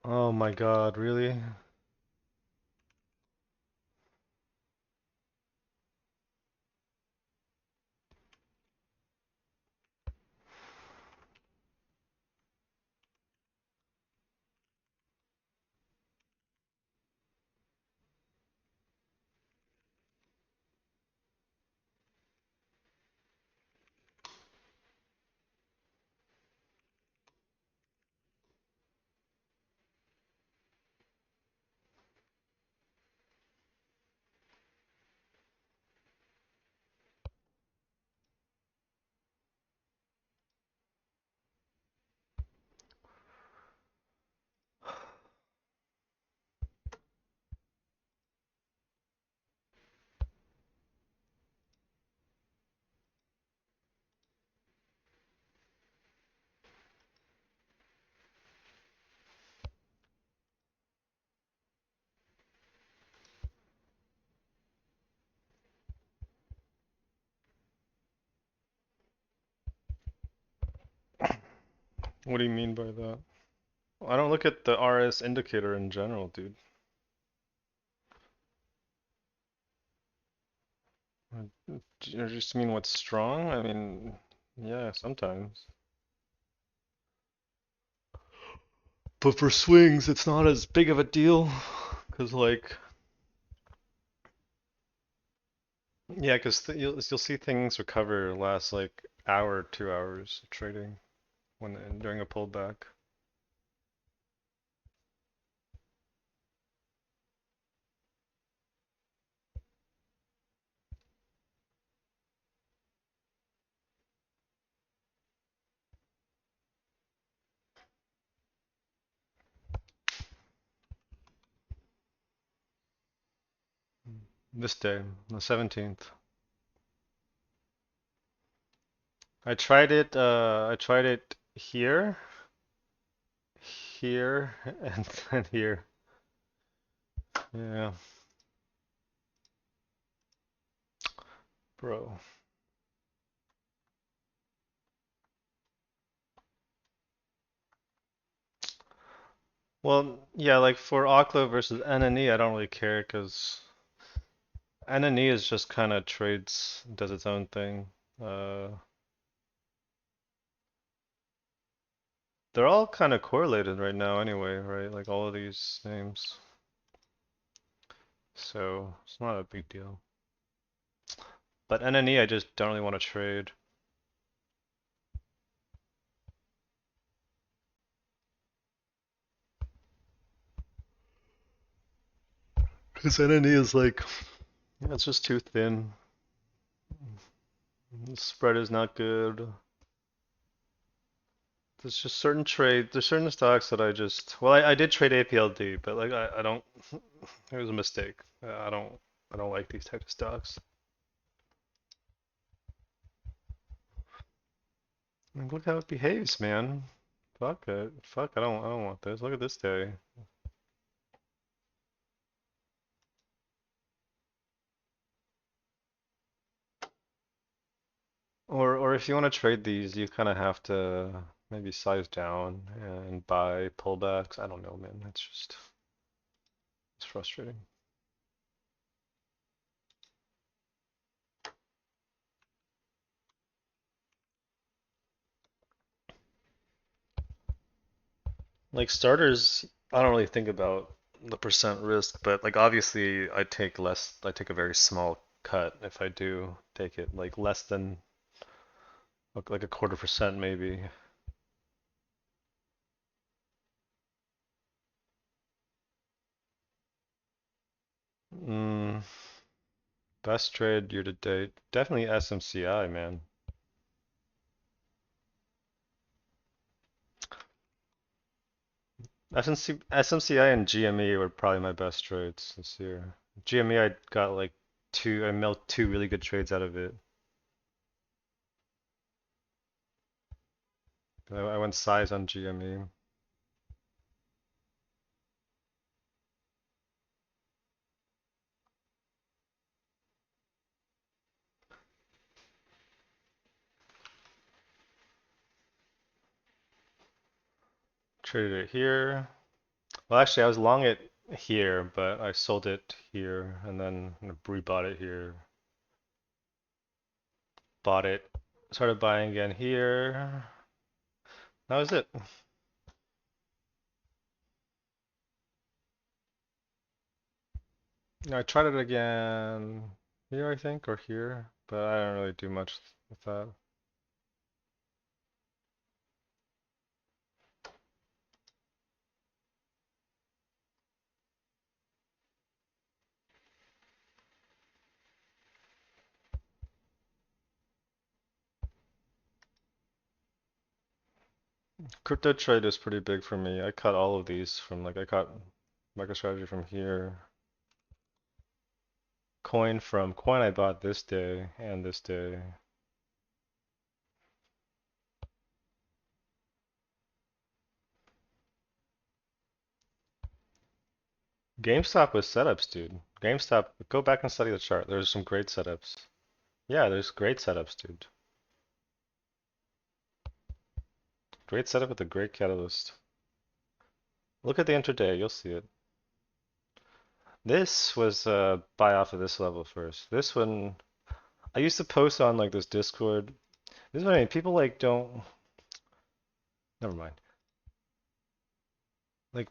Speaker 1: Oh my God, really? What do you mean by that? I don't look at the RS indicator in general, dude. You just mean what's strong? I mean, yeah, sometimes. But for swings, it's not as big of a deal. Cause like, yeah, cause you'll see things recover last like hour, 2 hours of trading during a pullback. This day, the 17th. I tried it here, here, and here. Yeah, bro. Well, yeah, like for Oklo versus NNE, I don't really care because NNE is just kind of trades, does its own thing. Uh, they're all kind of correlated right now anyway, right? Like all of these names. So it's not a big deal. But NNE, I just don't really want to trade. Because NNE is like, yeah, it's just too thin. The spread is not good. There's just certain there's certain stocks that I just, well, I did trade APLD, but like I don't, it was a mistake. I don't like these types of stocks. Like, look how it behaves, man. Fuck it. Fuck, I don't want this. Look at this day. Or if you want to trade these, you kind of have to maybe size down and buy pullbacks. I don't know, man. It's frustrating. Like starters, I don't really think about the percent risk, but like obviously I take a very small cut if I do take it, like less than like a quarter percent maybe. Mm, best trade year to date, definitely SMCI, man. SMCI and GME were probably my best trades this year. GME I got like I milked two really good trades out of it. I went size on GME. Traded it here. Well, actually, I was long it here, but I sold it here and then rebought it here. Bought it, started buying again here. That was it. I tried it again here, I think, or here, but I don't really do much with that. Crypto trade is pretty big for me. I cut all of these from like I cut MicroStrategy from here. Coin I bought this day and this day. GameStop was setups, dude. GameStop, go back and study the chart. There's some great setups. Yeah, there's great setups, dude. Great setup with a great catalyst. Look at the intraday, you'll see it. This was buy off of this level first. This one, I used to post on like this Discord. This is what I mean. People like don't. Never mind. Like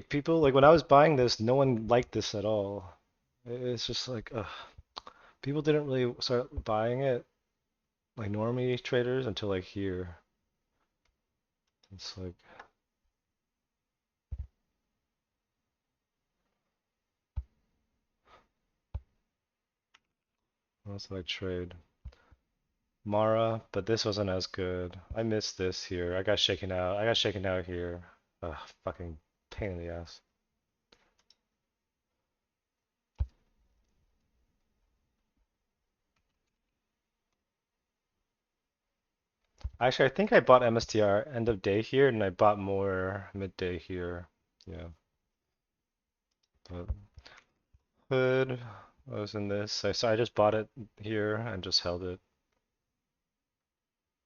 Speaker 1: people like when I was buying this, no one liked this at all. It's just like, ugh. People didn't really start buying it, like normie traders, until like here. It's like, what else did I trade? Mara, but this wasn't as good. I missed this here. I got shaken out. I got shaken out here. Ugh, fucking pain in the ass. Actually, I think I bought MSTR end of day here, and I bought more midday here. Yeah, but hood was in this. So I just bought it here and just held it.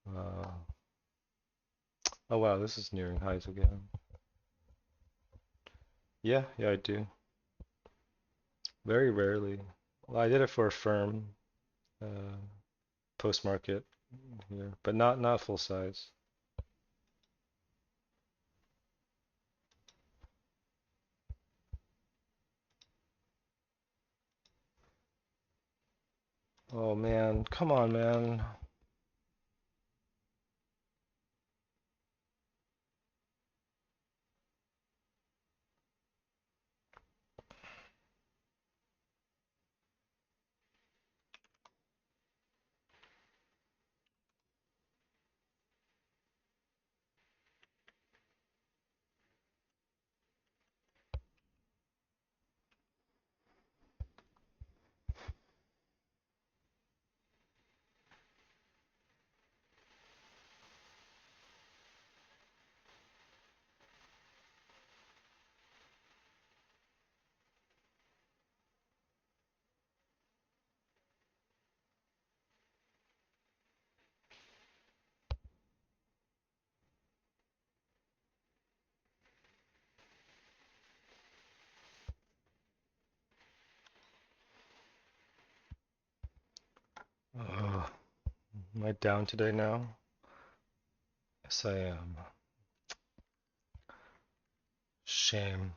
Speaker 1: Uh, oh wow, this is nearing highs again. Yeah, yeah, I do. Very rarely. Well, I did it for a firm, uh, post market here, but not full size. Oh man, come on, man. Ugh, am I down today now? Yes, I am. Shame.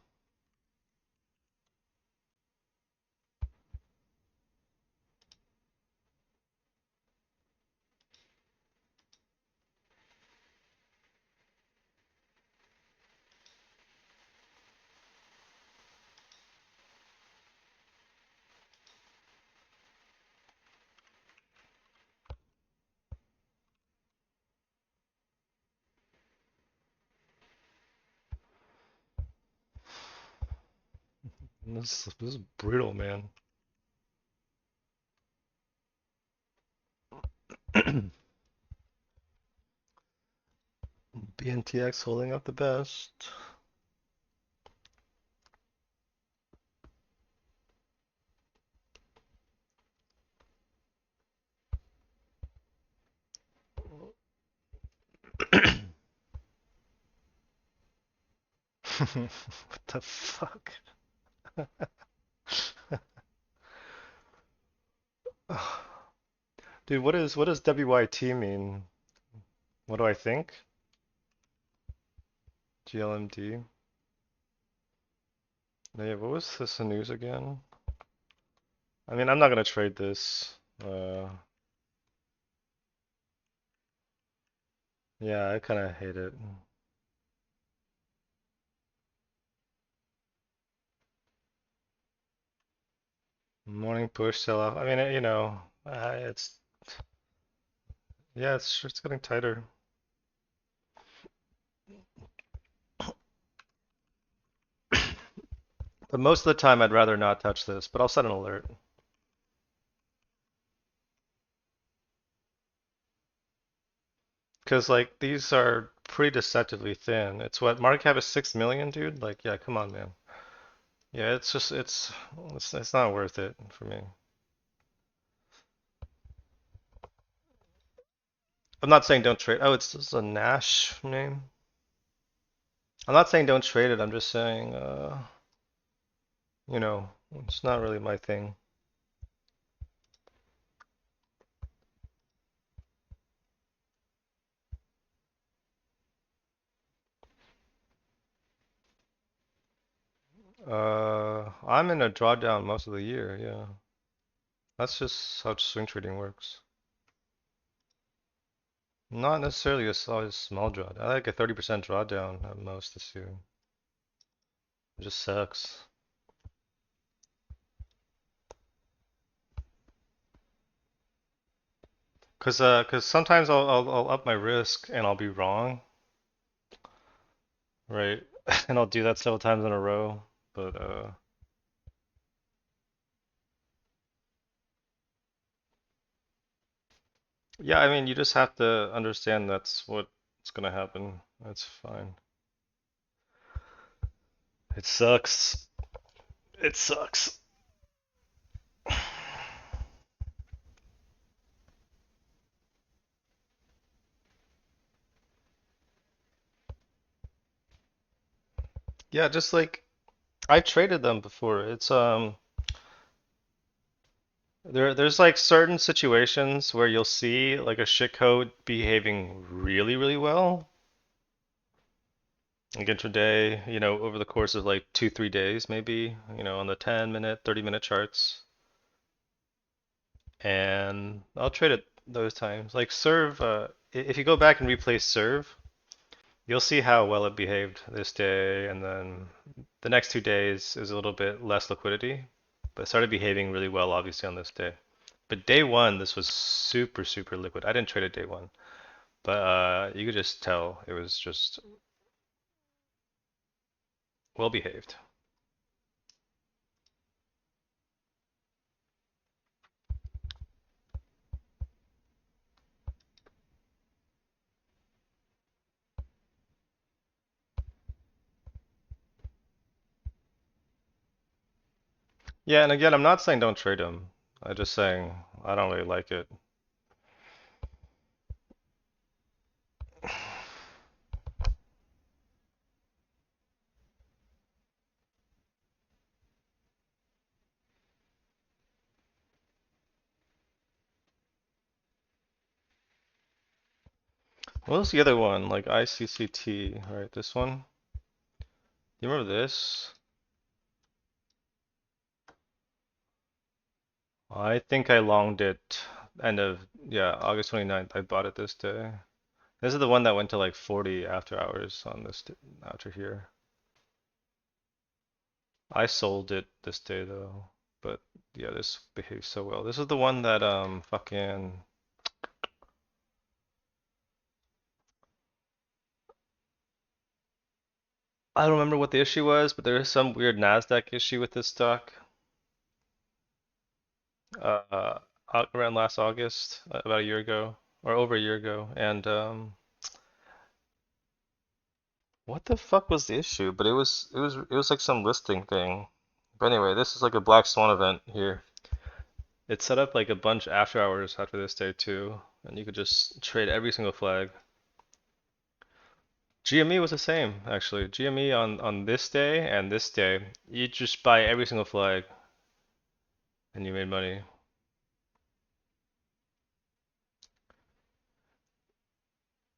Speaker 1: This is brutal, man. BNTX holding up the best. What the fuck? Dude, what does WYT mean? What do I think? GLMD? Yeah, what was this news again? I mean, I'm not gonna trade this. Yeah, I kind of hate it. Morning push sell off. I mean, it's yeah, it's getting tighter. But most of the time, I'd rather not touch this. But I'll set an alert. Because like these are pretty deceptively thin. It's what market cap is 6 million, dude. Like, yeah, come on, man. Yeah, it's just it's not worth it for me. I'm not saying don't trade. Oh, it's just a Nash name. I'm not saying don't trade it. I'm just saying, you know, it's not really my thing. I'm in a drawdown most of the year. Yeah, that's just how swing trading works. Not necessarily a small drawdown. I like a 30% drawdown at most this year. It just sucks. Cause sometimes I'll up my risk and I'll be wrong, right? And I'll do that several times in a row. But Yeah, I mean, you just have to understand that's what's gonna happen. That's fine. It sucks. It sucks. Yeah, just like I've traded them before. It's there's like certain situations where you'll see like a shitcode behaving really, really well. Like intraday, over the course of like 2, 3 days maybe, on the 10-minute, 30-minute charts. And I'll trade it those times. Like serve, if you go back and replay serve, you'll see how well it behaved this day, and then the next 2 days is a little bit less liquidity, but it started behaving really well obviously on this day. But day one, this was super, super liquid. I didn't trade it day one, but you could just tell it was just well behaved. Yeah, and again, I'm not saying don't trade them. I'm just saying I don't really like it. What was the other one? Like ICCT, right? This one? You remember this? I think I longed it end of, yeah, August 29th. I bought it this day. This is the one that went to like 40 after hours on after here. I sold it this day though. But yeah, this behaves so well. This is the one that fucking I don't remember what the issue was, but there was some weird NASDAQ issue with this stock. Uh, Around last August, about a year ago, or over a year ago, and what the fuck was the issue? But it was like some listing thing. But anyway, this is like a black swan event here. It set up like a bunch after hours after this day too, and you could just trade every single flag. GME was the same actually. GME on this day and this day, you just buy every single flag and you made money.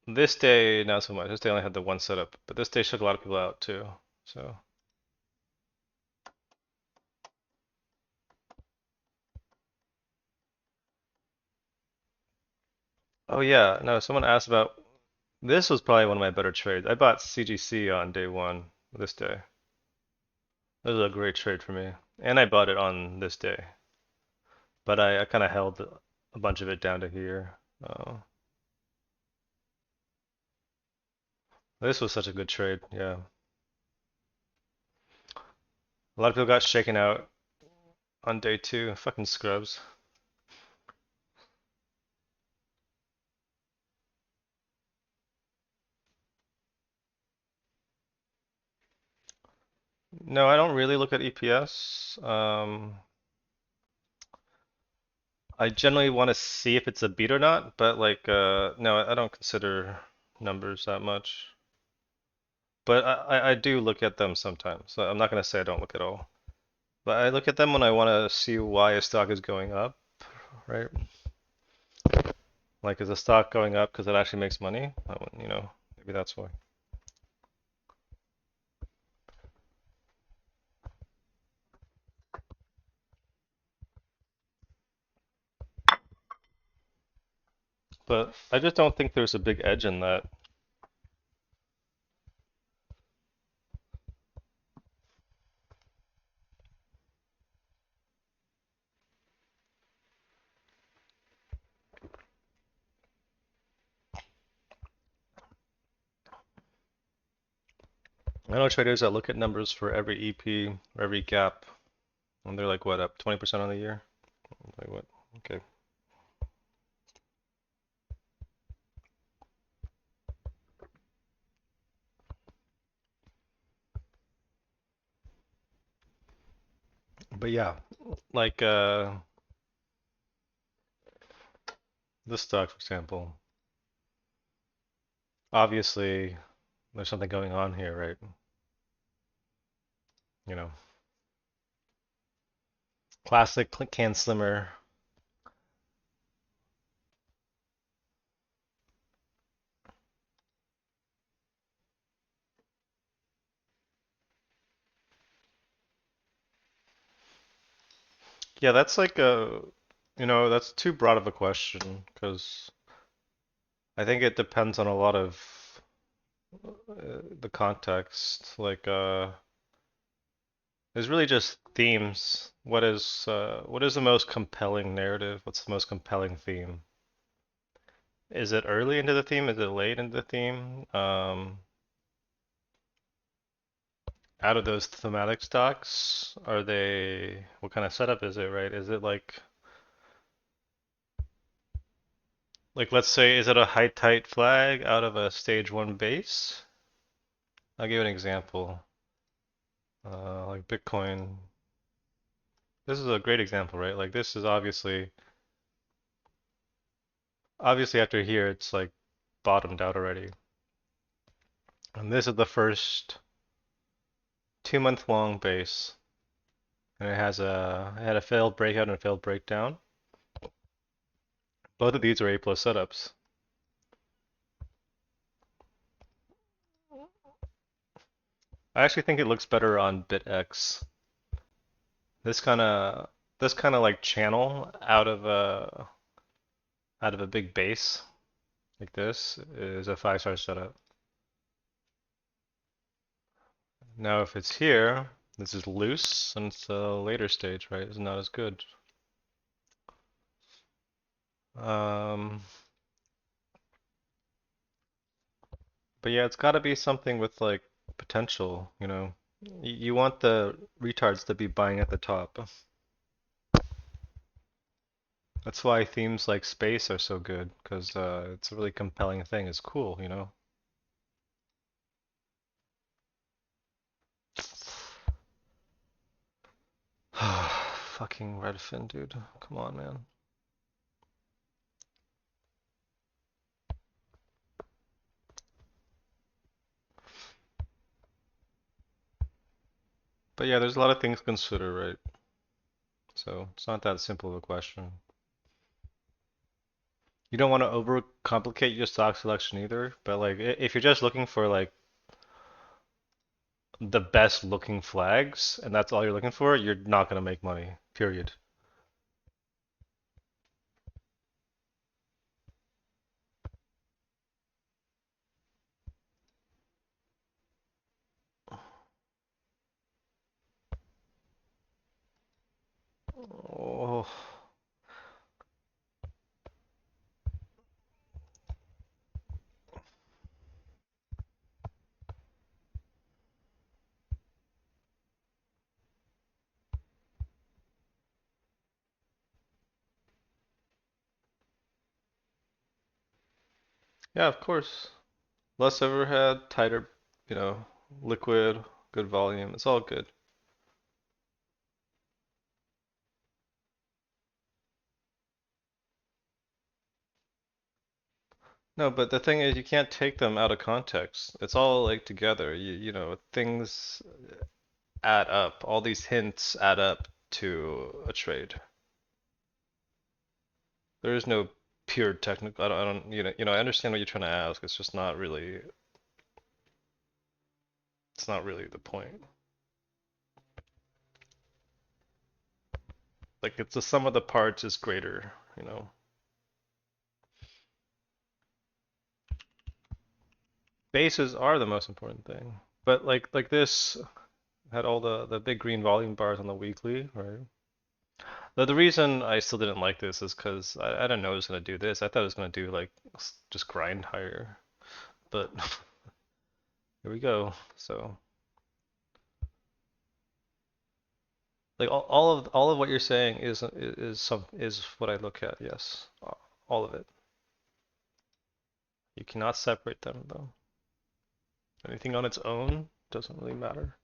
Speaker 1: This day, not so much. This day only had the one setup, but this day shook a lot of people out too. So, oh yeah, no, someone asked about this was probably one of my better trades. I bought CGC on day one this day. This was a great trade for me, and I bought it on this day, but I kind of held a bunch of it down to here. This was such a good trade. Yeah, a lot of people got shaken out on day two. Fucking scrubs. No, I don't really look at EPS. I generally want to see if it's a beat or not, but like, no, I don't consider numbers that much. But I do look at them sometimes. So I'm not gonna say I don't look at all. But I look at them when I want to see why a stock is going up, right? Like, is the stock going up because it actually makes money? Maybe that's why. But I just don't think there's a big edge in that. I know traders that look at numbers for every EP or every gap, and they're like, what, up 20% on the year? Like, what? Okay. But yeah, like this stock, for example, obviously there's something going on here, right? You know, classic can slimmer. Yeah, that's like that's too broad of a question because I think it depends on a lot of the context. There's really just themes. What is the most compelling narrative? What's the most compelling theme? Is it early into the theme? Is it late into the theme? Out of those thematic stocks, what kind of setup is it, right? Is it like let's say, is it a high tight flag out of a stage one base? I'll give you an example. Like Bitcoin. This is a great example, right? Like this is obviously after here it's like bottomed out already. And this is the first 2 month long base. And it had a failed breakout and a failed breakdown. Both of these are A plus setups. I actually think it looks better on BitX. This kind of this kind of like channel out of a big base like this is a 5-star setup. Now if it's here, this is loose and it's a later stage, right? It's not as good. Um, but yeah, it's got to be something with like potential, you know. You want the retards to be buying at the top. That's why themes like space are so good, because it's a really compelling thing. It's cool, you know. Fucking Redfin, dude. Come on, man. But yeah, there's a lot of things to consider, right? So it's not that simple of a question. You don't want to overcomplicate your stock selection either, but like if you're just looking for like the best looking flags and that's all you're looking for, you're not going to make money, period. Oh, yeah, of course. Less overhead, tighter, you know, liquid, good volume. It's all good. No, but the thing is, you can't take them out of context. It's all like together. Things add up. All these hints add up to a trade. There is no pure technical. I understand what you're trying to ask. It's just not really. It's not really the point. Like it's the sum of the parts is greater. You know, bases are the most important thing. But like this had all the big green volume bars on the weekly, right? The reason I still didn't like this is because I didn't know it was gonna do this. I thought it was gonna do like just grind higher, but here we go. So like all of what you're saying is what I look at. Yes, all of it. You cannot separate them though. Anything on its own doesn't really matter.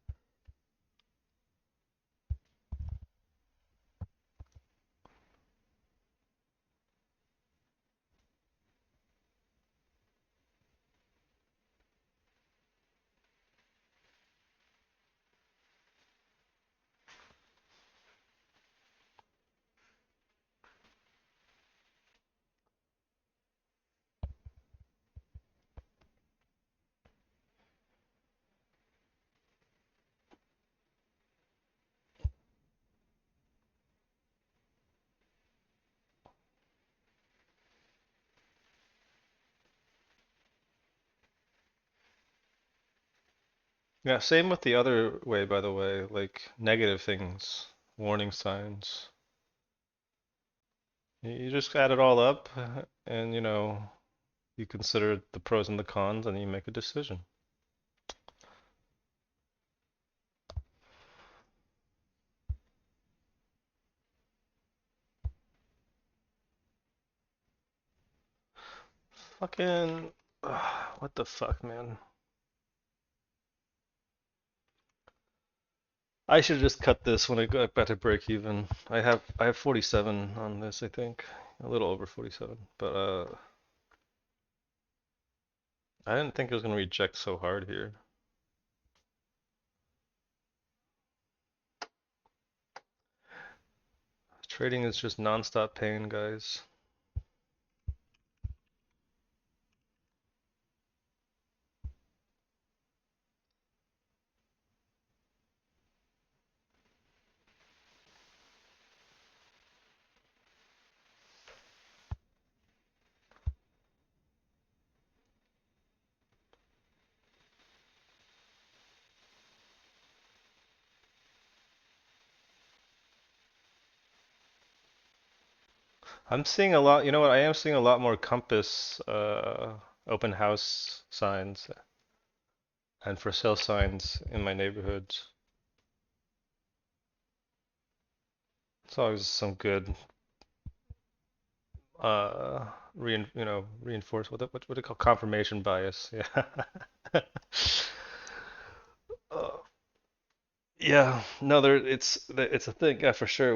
Speaker 1: Yeah, same with the other way, by the way, like negative things, warning signs. You just add it all up, and you consider the pros and the cons, and you make a decision. Fucking, what the fuck, man? I should just cut this when I go back to break even. I have 47 on this, I think. A little over 47. But I didn't think it was gonna reject so hard here. Trading is just non-stop pain, guys. I'm seeing a lot, you know what? I am seeing a lot more Compass open house signs and for sale signs in my neighborhood. It's always some good reinforce what do you call confirmation bias? Yeah. Uh, yeah, no, it's a thing. Yeah, for sure.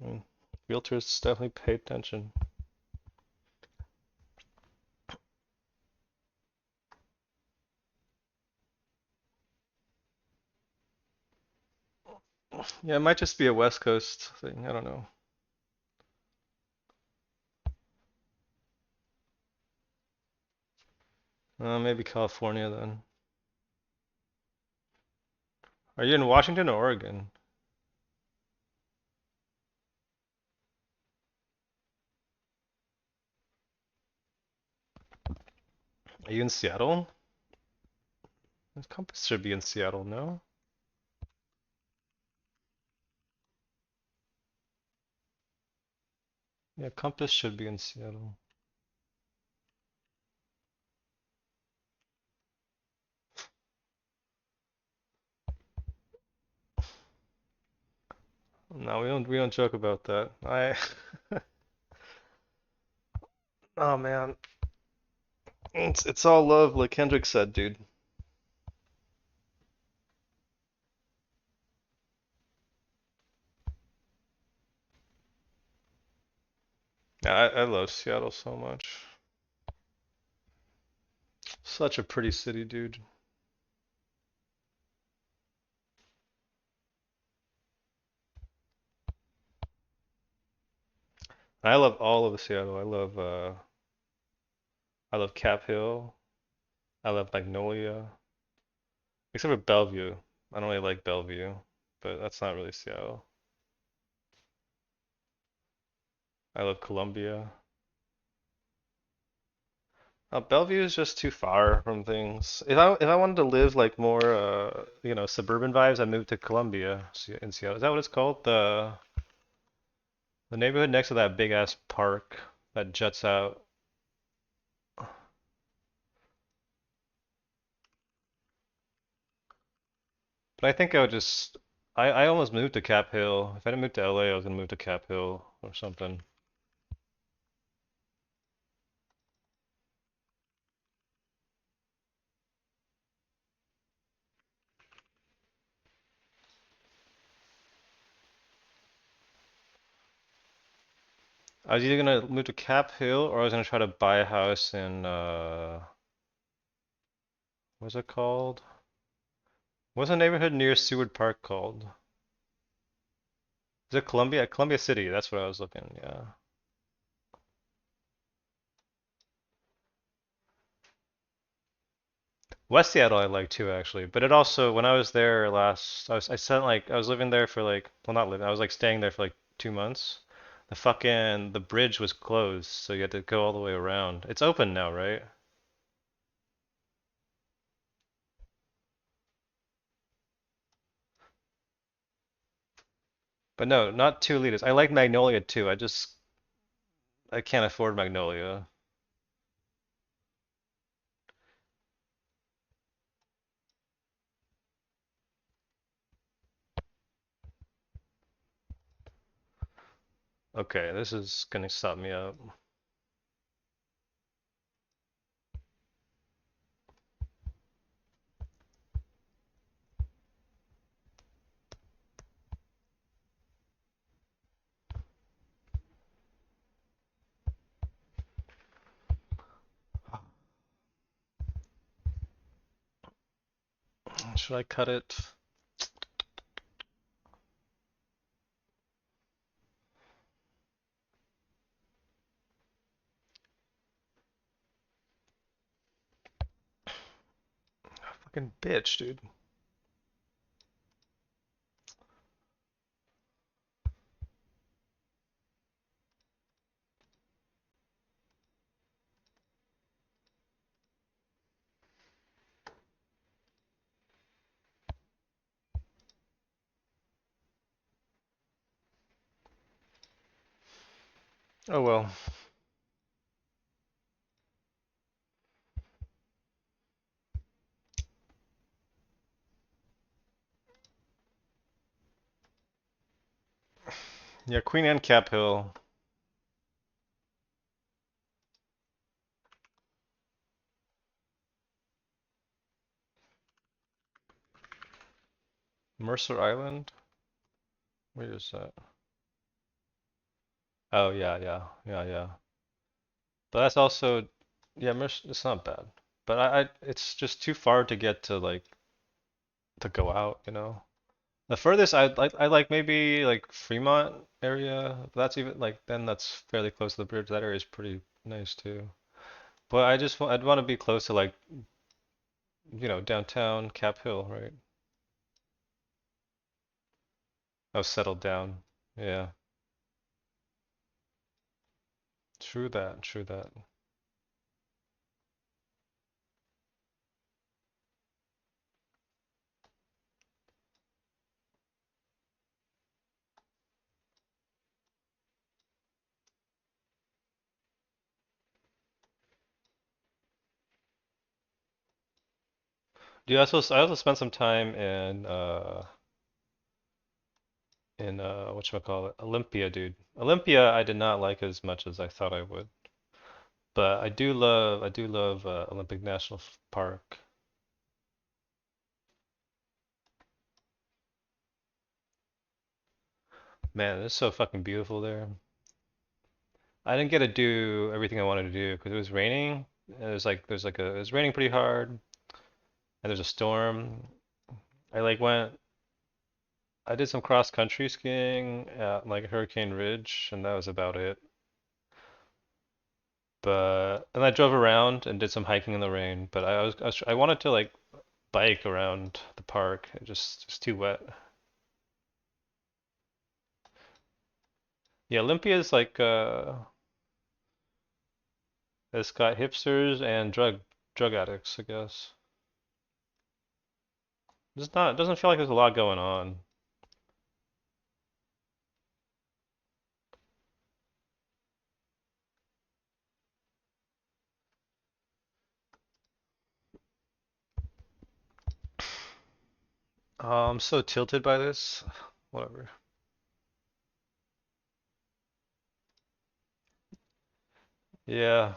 Speaker 1: Mm, realtors definitely pay attention. Yeah, it might just be a West Coast thing. I don't know. Maybe California then. Are you in Washington or Oregon? Are you in Seattle? Compass should be in Seattle, no? Yeah, Compass should be in Seattle. No, we don't joke about that. Oh man, it's all love, like Kendrick said, dude. Yeah, I love Seattle so much. Such a pretty city, dude. I love all of Seattle. I love Cap Hill. I love Magnolia. Except for Bellevue. I don't really like Bellevue, but that's not really Seattle. I love Columbia. Bellevue is just too far from things. If I wanted to live like more suburban vibes, I moved to Columbia in Seattle. Is that what it's called? The neighborhood next to that big ass park that juts out. But I think I would just I almost moved to Cap Hill. If I didn't move to LA, I was gonna move to Cap Hill or something. I was either gonna move to Cap Hill or I was gonna try to buy a house in what's it called? What's the neighborhood near Seward Park called? Is it Columbia? Columbia City, that's what I was looking, yeah. West Seattle I like too actually, but it also when I was there last I was living there for like well not living I was like staying there for like 2 months. The bridge was closed, so you had to go all the way around. It's open now, right? But no, not 2 liters. I like Magnolia too. I can't afford Magnolia. Okay, this is gonna stop me up. Should I cut it? Fucking bitch, dude. Oh well. Yeah, Queen Anne Cap Hill. Mercer Island? Where is that? Oh yeah, yeah, yeah, yeah. But that's also, yeah, Mercer, it's not bad. But it's just too far to get to like to go out, you know. The furthest I like maybe like Fremont area. But that's even like then that's fairly close to the bridge. That area is pretty nice too. But I'd want to be close to like downtown Cap Hill, right? Oh, settled down. Yeah, true that, true that. Do you also I also spent some time in whatchamacallit, Olympia, dude. Olympia I did not like as much as I thought I would. But I do love Olympic National Park. Man, it's so fucking beautiful there. I didn't get to do everything I wanted to do because it was raining. And it was raining pretty hard, and there's a storm. I like went I did some cross country skiing at like Hurricane Ridge, and that was about it. But and I drove around and did some hiking in the rain. But I wanted to like bike around the park. It just too wet. Yeah, Olympia is like it's got hipsters and drug addicts, I guess. It doesn't feel like there's a lot going on. I'm so tilted by this. Whatever. Yeah.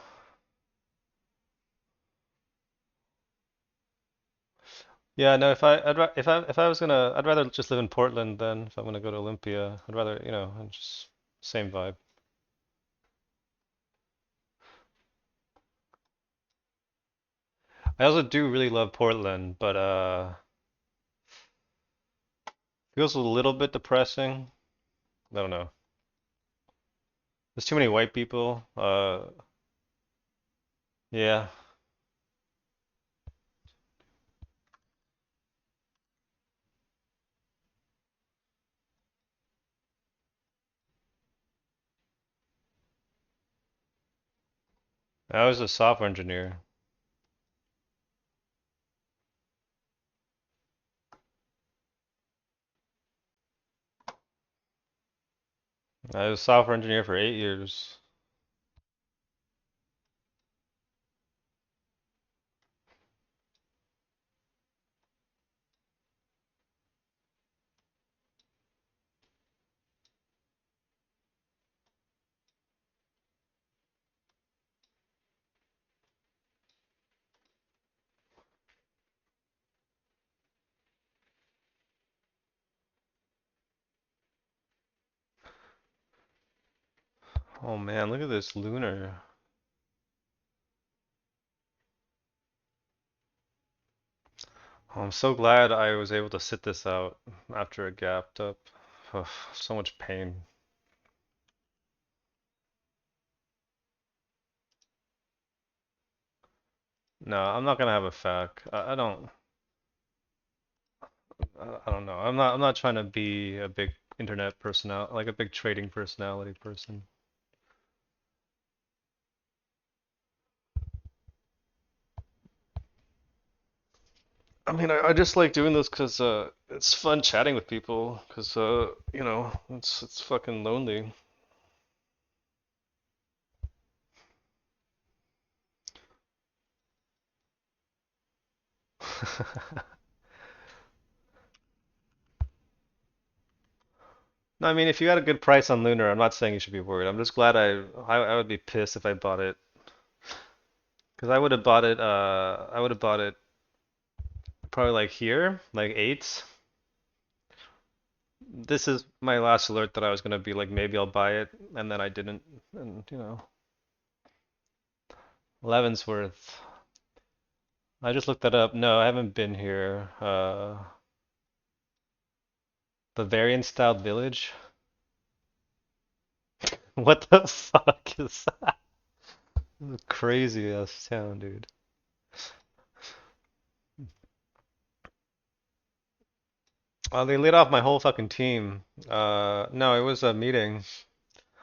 Speaker 1: Yeah, no, if I was gonna, I'd rather just live in Portland then if I'm gonna go to Olympia. I'd rather, just same vibe. I also do really love Portland, but feels a little bit depressing. I don't know. There's too many white people. Yeah. I was a software engineer. I was a software engineer for 8 years. Oh man, look at this lunar. Oh, I'm so glad I was able to sit this out after it gapped up. Ugh, so much pain. No, I'm not gonna have a FAQ. I don't. I don't know. I'm not trying to be a big internet personality, like a big trading personality person. I mean, I just like doing this because it's fun chatting with people. Because it's fucking lonely. No, I mean, if you got a good price on Lunar, I'm not saying you should be worried. I'm just glad I would be pissed if I bought it because I would have bought it. I would have bought it probably like here, like eights. This is my last alert that I was gonna be like maybe I'll buy it, and then I didn't, and 11's worth. I just looked that up. No, I haven't been here. Bavarian styled village. What the fuck is that? Crazy ass town, dude. They laid off my whole fucking team. No, it was a meeting.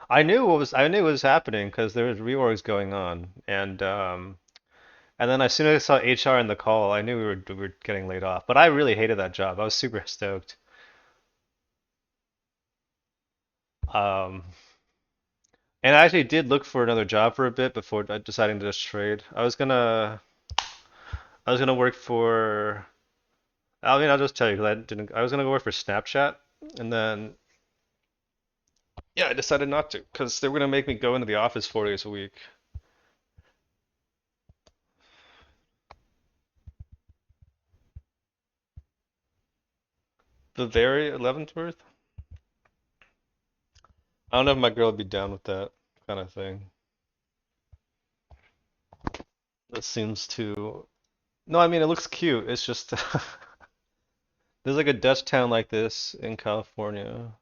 Speaker 1: I knew what was happening because there was reorgs going on, and then as soon as I saw HR in the call, I knew we were getting laid off. But I really hated that job. I was super stoked. Um, and I actually did look for another job for a bit before deciding to just trade. I was gonna work for. I mean, I'll just tell you because I didn't. I was gonna go work for Snapchat, and then yeah, I decided not to because they were gonna make me go into the office 4 days a week. The very Leavenworth. I don't know if my girl would be down with that kind of thing. That seems too. No, I mean it looks cute. It's just there's like a Dutch town like this in California,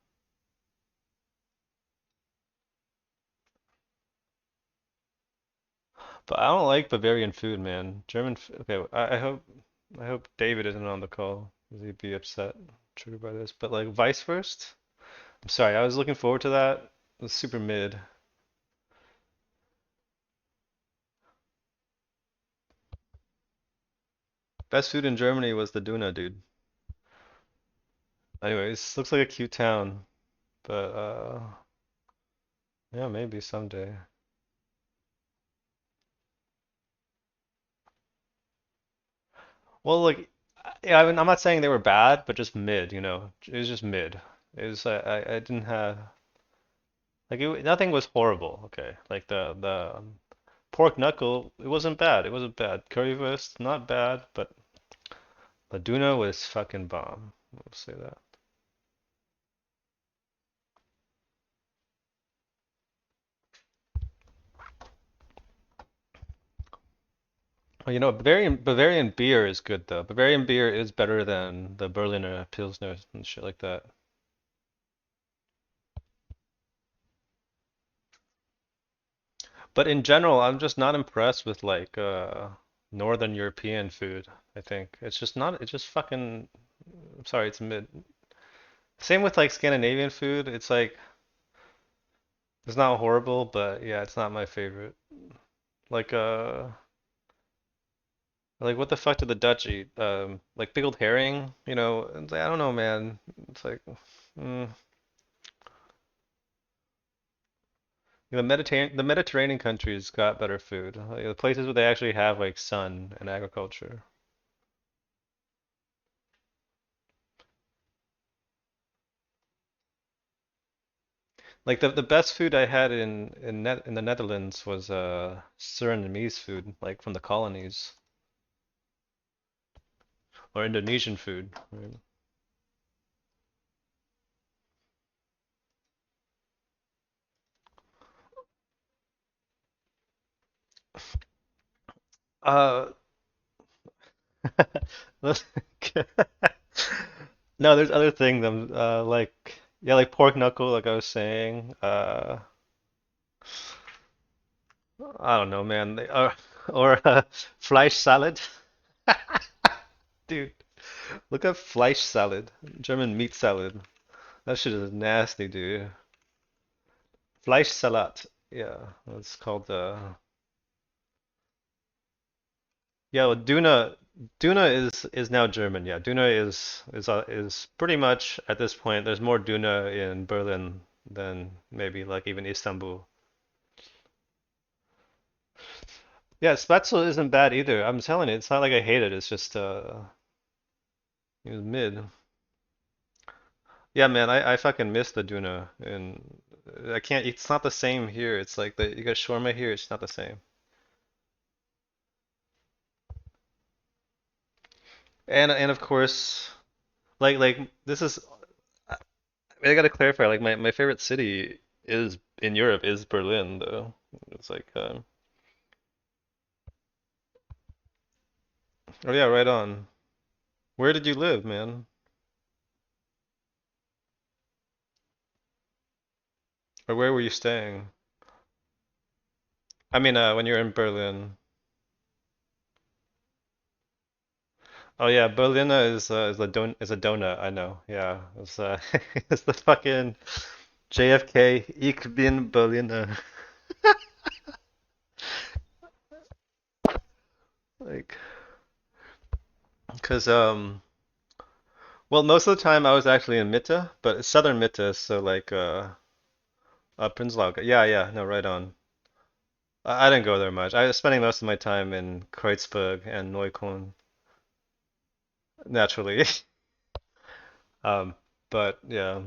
Speaker 1: but I don't like Bavarian food, man. Okay, I hope David isn't on the call because he'd be upset, triggered by this. But like Weisswurst, I'm sorry, I was looking forward to that. It was super mid. Best food in Germany was the Duna, dude. Anyways, looks like a cute town, but yeah, maybe someday. Well, like, yeah, I mean, I'm not saying they were bad, but just mid, It was just mid. It was, I didn't have, like, nothing was horrible, okay? Like, the pork knuckle, it wasn't bad. It wasn't bad. Currywurst, not bad, but Laduna was fucking bomb. I'll say that. Well, Bavarian beer is good, though. Bavarian beer is better than the Berliner Pilsner and shit like that. But in general, I'm just not impressed with like Northern European food. I think it's just not. It's just fucking. I'm sorry, it's mid. Same with like Scandinavian food. It's like it's not horrible, but yeah, it's not my favorite. Like like what the fuck did the Dutch eat? Like pickled herring. It's like, I don't know, man. It's like, mm, The Mediterranean countries got better food. Like, the places where they actually have like sun and agriculture. Like the best food I had in the Netherlands was Surinamese food, like from the colonies, or Indonesian food. Right? Uh, no, there's other things. Like yeah, like pork knuckle, like I was saying. I don't know, man. Or Fleisch salad, dude. Look up Fleisch salad, German meat salad. That shit is nasty, dude. Fleischsalat. Yeah, it's called yeah, well, Duna is now German. Yeah, Duna is pretty much at this point. There's more Duna in Berlin than maybe like even Istanbul. Yeah, Spätzle isn't bad either. I'm telling you, it's not like I hate it. It's just it was mid. Yeah, man, I fucking miss the Duna, and I can't. It's not the same here. It's like you got shawarma here. It's not the same. And of course, like this is. I gotta clarify. Like my favorite city is in Europe is Berlin, though. It's like, oh yeah, right on. Where did you live, man? Or where were you staying? I mean, when you were in Berlin. Oh yeah, Berliner is a donut. I know. Yeah, it's it's the fucking JFK. Ich bin Berliner. Like, cause well, most of the time I was actually in Mitte, but it's southern Mitte, so like Prenzlau. Yeah, yeah, no, right on. I didn't go there much. I was spending most of my time in Kreuzberg and Neukölln, naturally. Um, but yeah.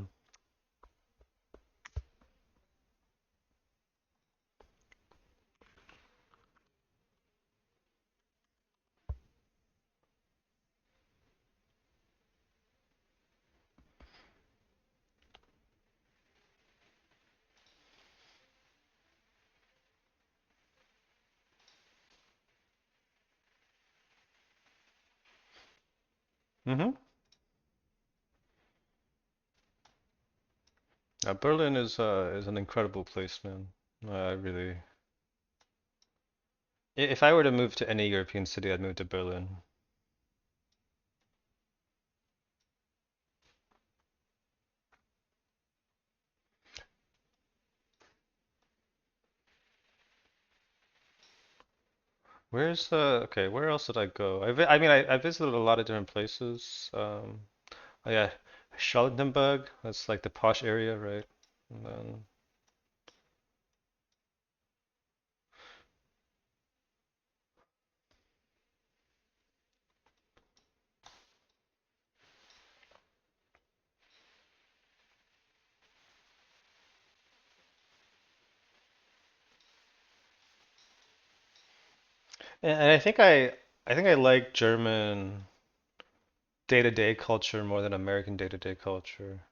Speaker 1: Hmm. Berlin is an incredible place, man. I really. If I were to move to any European city, I'd move to Berlin. Where's okay, where else did I go? I mean I visited a lot of different places. Oh yeah, Charlottenburg, that's like the posh area, right? And then and I think I like German day-to-day culture more than American day-to-day culture.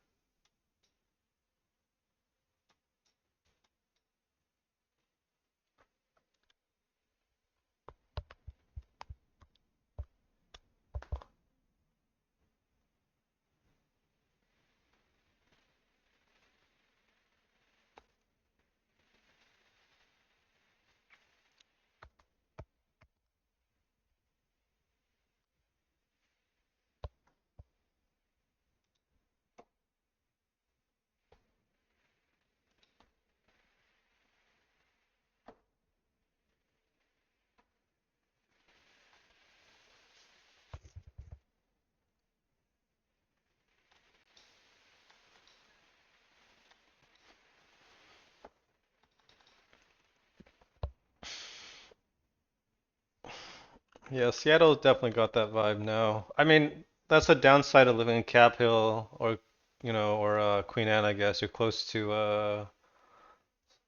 Speaker 1: Yeah, Seattle's definitely got that vibe now. I mean, that's the downside of living in Cap Hill or or Queen Anne, I guess. You're close to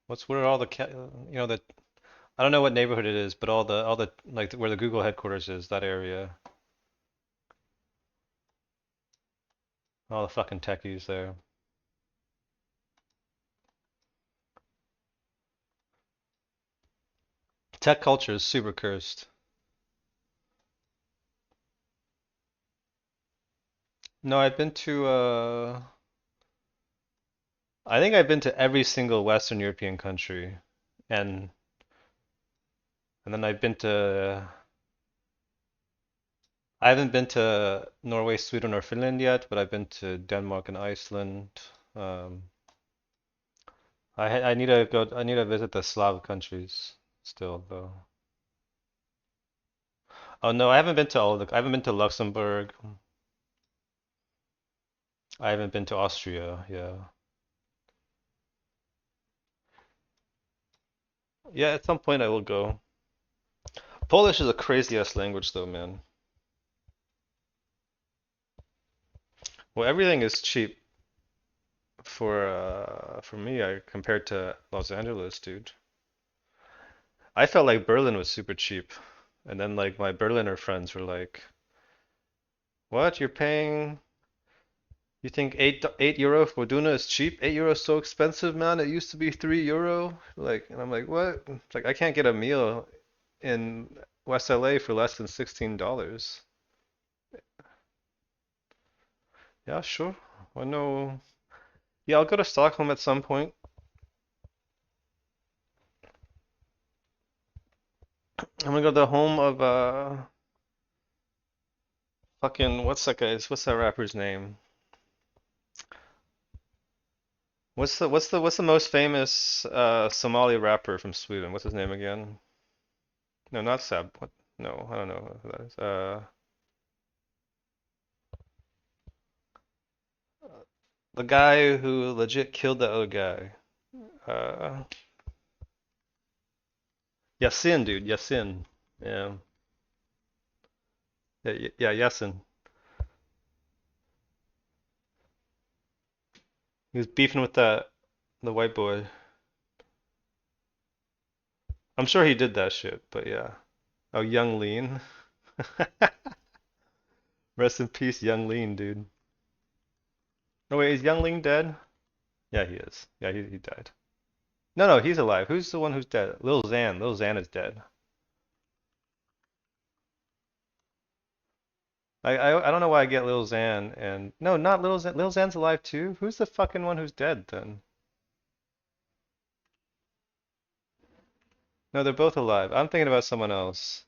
Speaker 1: what's where all the the I don't know what neighborhood it is, but all the like where the Google headquarters is, that area. All the fucking techies there. Tech culture is super cursed. No, I've been to I think I've been to every single Western European country. And and then I haven't been to Norway, Sweden, or Finland yet, but I've been to Denmark and Iceland. Um, I need to go. I need to visit the Slav countries still, though. Oh no, I haven't been to all the. I haven't been to Luxembourg. I haven't been to Austria. Yeah, yeah. At some point, I will go. Polish is a crazy ass language, though, man. Well, everything is cheap for me. I compared to Los Angeles, dude. I felt like Berlin was super cheap, and then like my Berliner friends were like, "What? You're paying? You think €8 for Duna is cheap? €8 is so expensive, man. It used to be €3." Like, and I'm like, what? It's like I can't get a meal in West LA for less than $16. Yeah, sure. I know. Yeah, I'll go to Stockholm at some point. I'm gonna go to the home of fucking what's that rapper's name? What's the most famous Somali rapper from Sweden? What's his name again? No, not Sab. What? No, I don't know who that is. The guy who legit killed the other guy. Uh, Yasin, dude, Yasin. Yeah, yeah, Yasin. He was beefing with the white boy. I'm sure he did that shit, but yeah. Oh, Young Lean. Rest in peace, Young Lean, dude. No, wait, is Young Lean dead? Yeah, he is. Yeah, he died. No, no, he's alive. Who's the one who's dead? Lil Xan. Lil Xan is dead. I don't know why I get Lil Xan and no, not Lil Xan. Lil Xan's alive too. Who's the fucking one who's dead then? No, they're both alive. I'm thinking about someone else.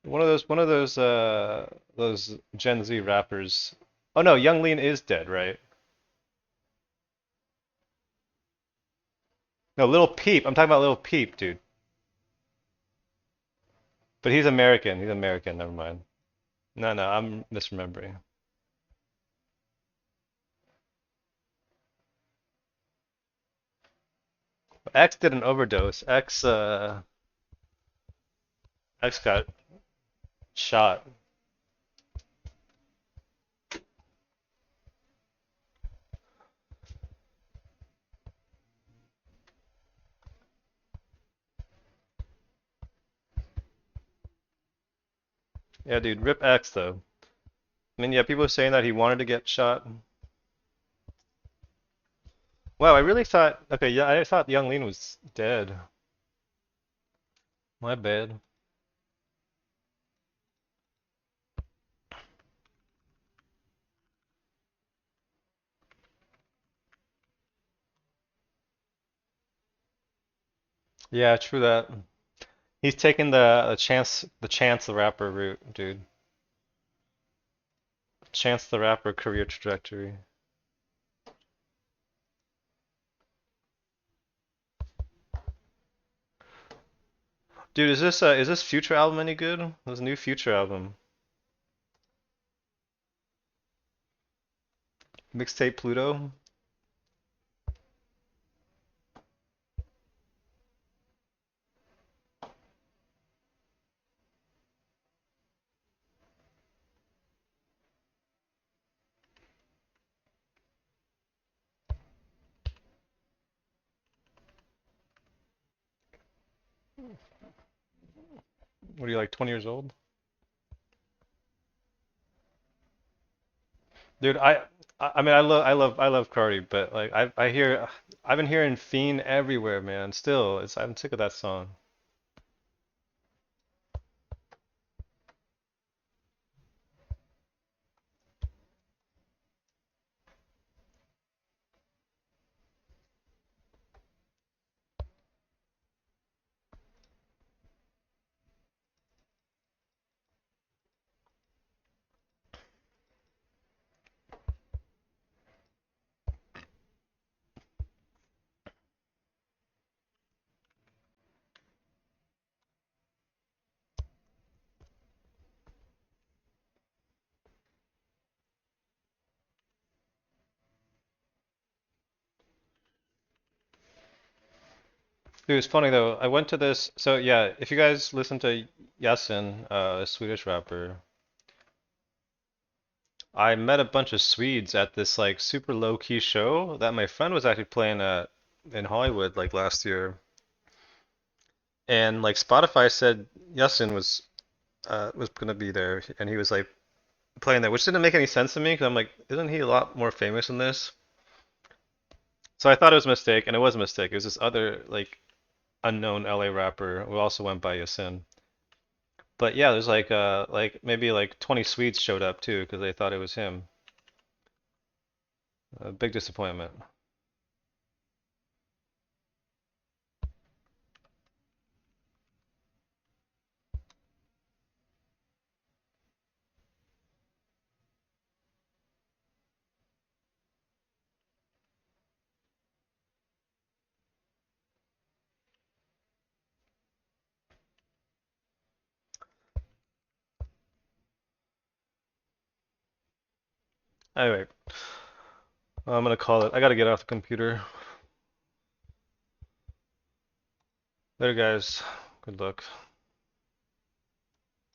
Speaker 1: One of those Gen Z rappers. Oh no, Young Lean is dead, right? No, Lil Peep. I'm talking about Lil Peep, dude. But he's American. He's American. Never mind. No, no, I'm misremembering. X did an overdose. X got shot. Yeah, dude, rip X though. I mean, yeah, people are saying that he wanted to get shot. Wow, I really thought. Okay, yeah, I thought Young Lean was dead. My bad. Yeah, true that. He's taking the Chance the Rapper route, dude. Chance the Rapper career trajectory. Dude, is this Future album any good? This new Future album. Mixtape Pluto. What are you like 20 years old? Dude, I mean I love Cardi, but like I've been hearing Fiend everywhere, man. Still, it's I'm sick of that song. Dude, it's funny though. I went to this. So yeah, if you guys listen to Yasin, a Swedish rapper, I met a bunch of Swedes at this like super low key show that my friend was actually playing at in Hollywood like last year. And like Spotify said Yasin was gonna be there, and he was like playing there, which didn't make any sense to me because I'm like, isn't he a lot more famous than this? So I thought it was a mistake, and it was a mistake. It was this other like unknown LA rapper who also went by Yasin. But yeah, there's like maybe like 20 Swedes showed up too because they thought it was him. A big disappointment. Anyway, I'm gonna call it. I gotta get off the computer. There, guys. Good luck.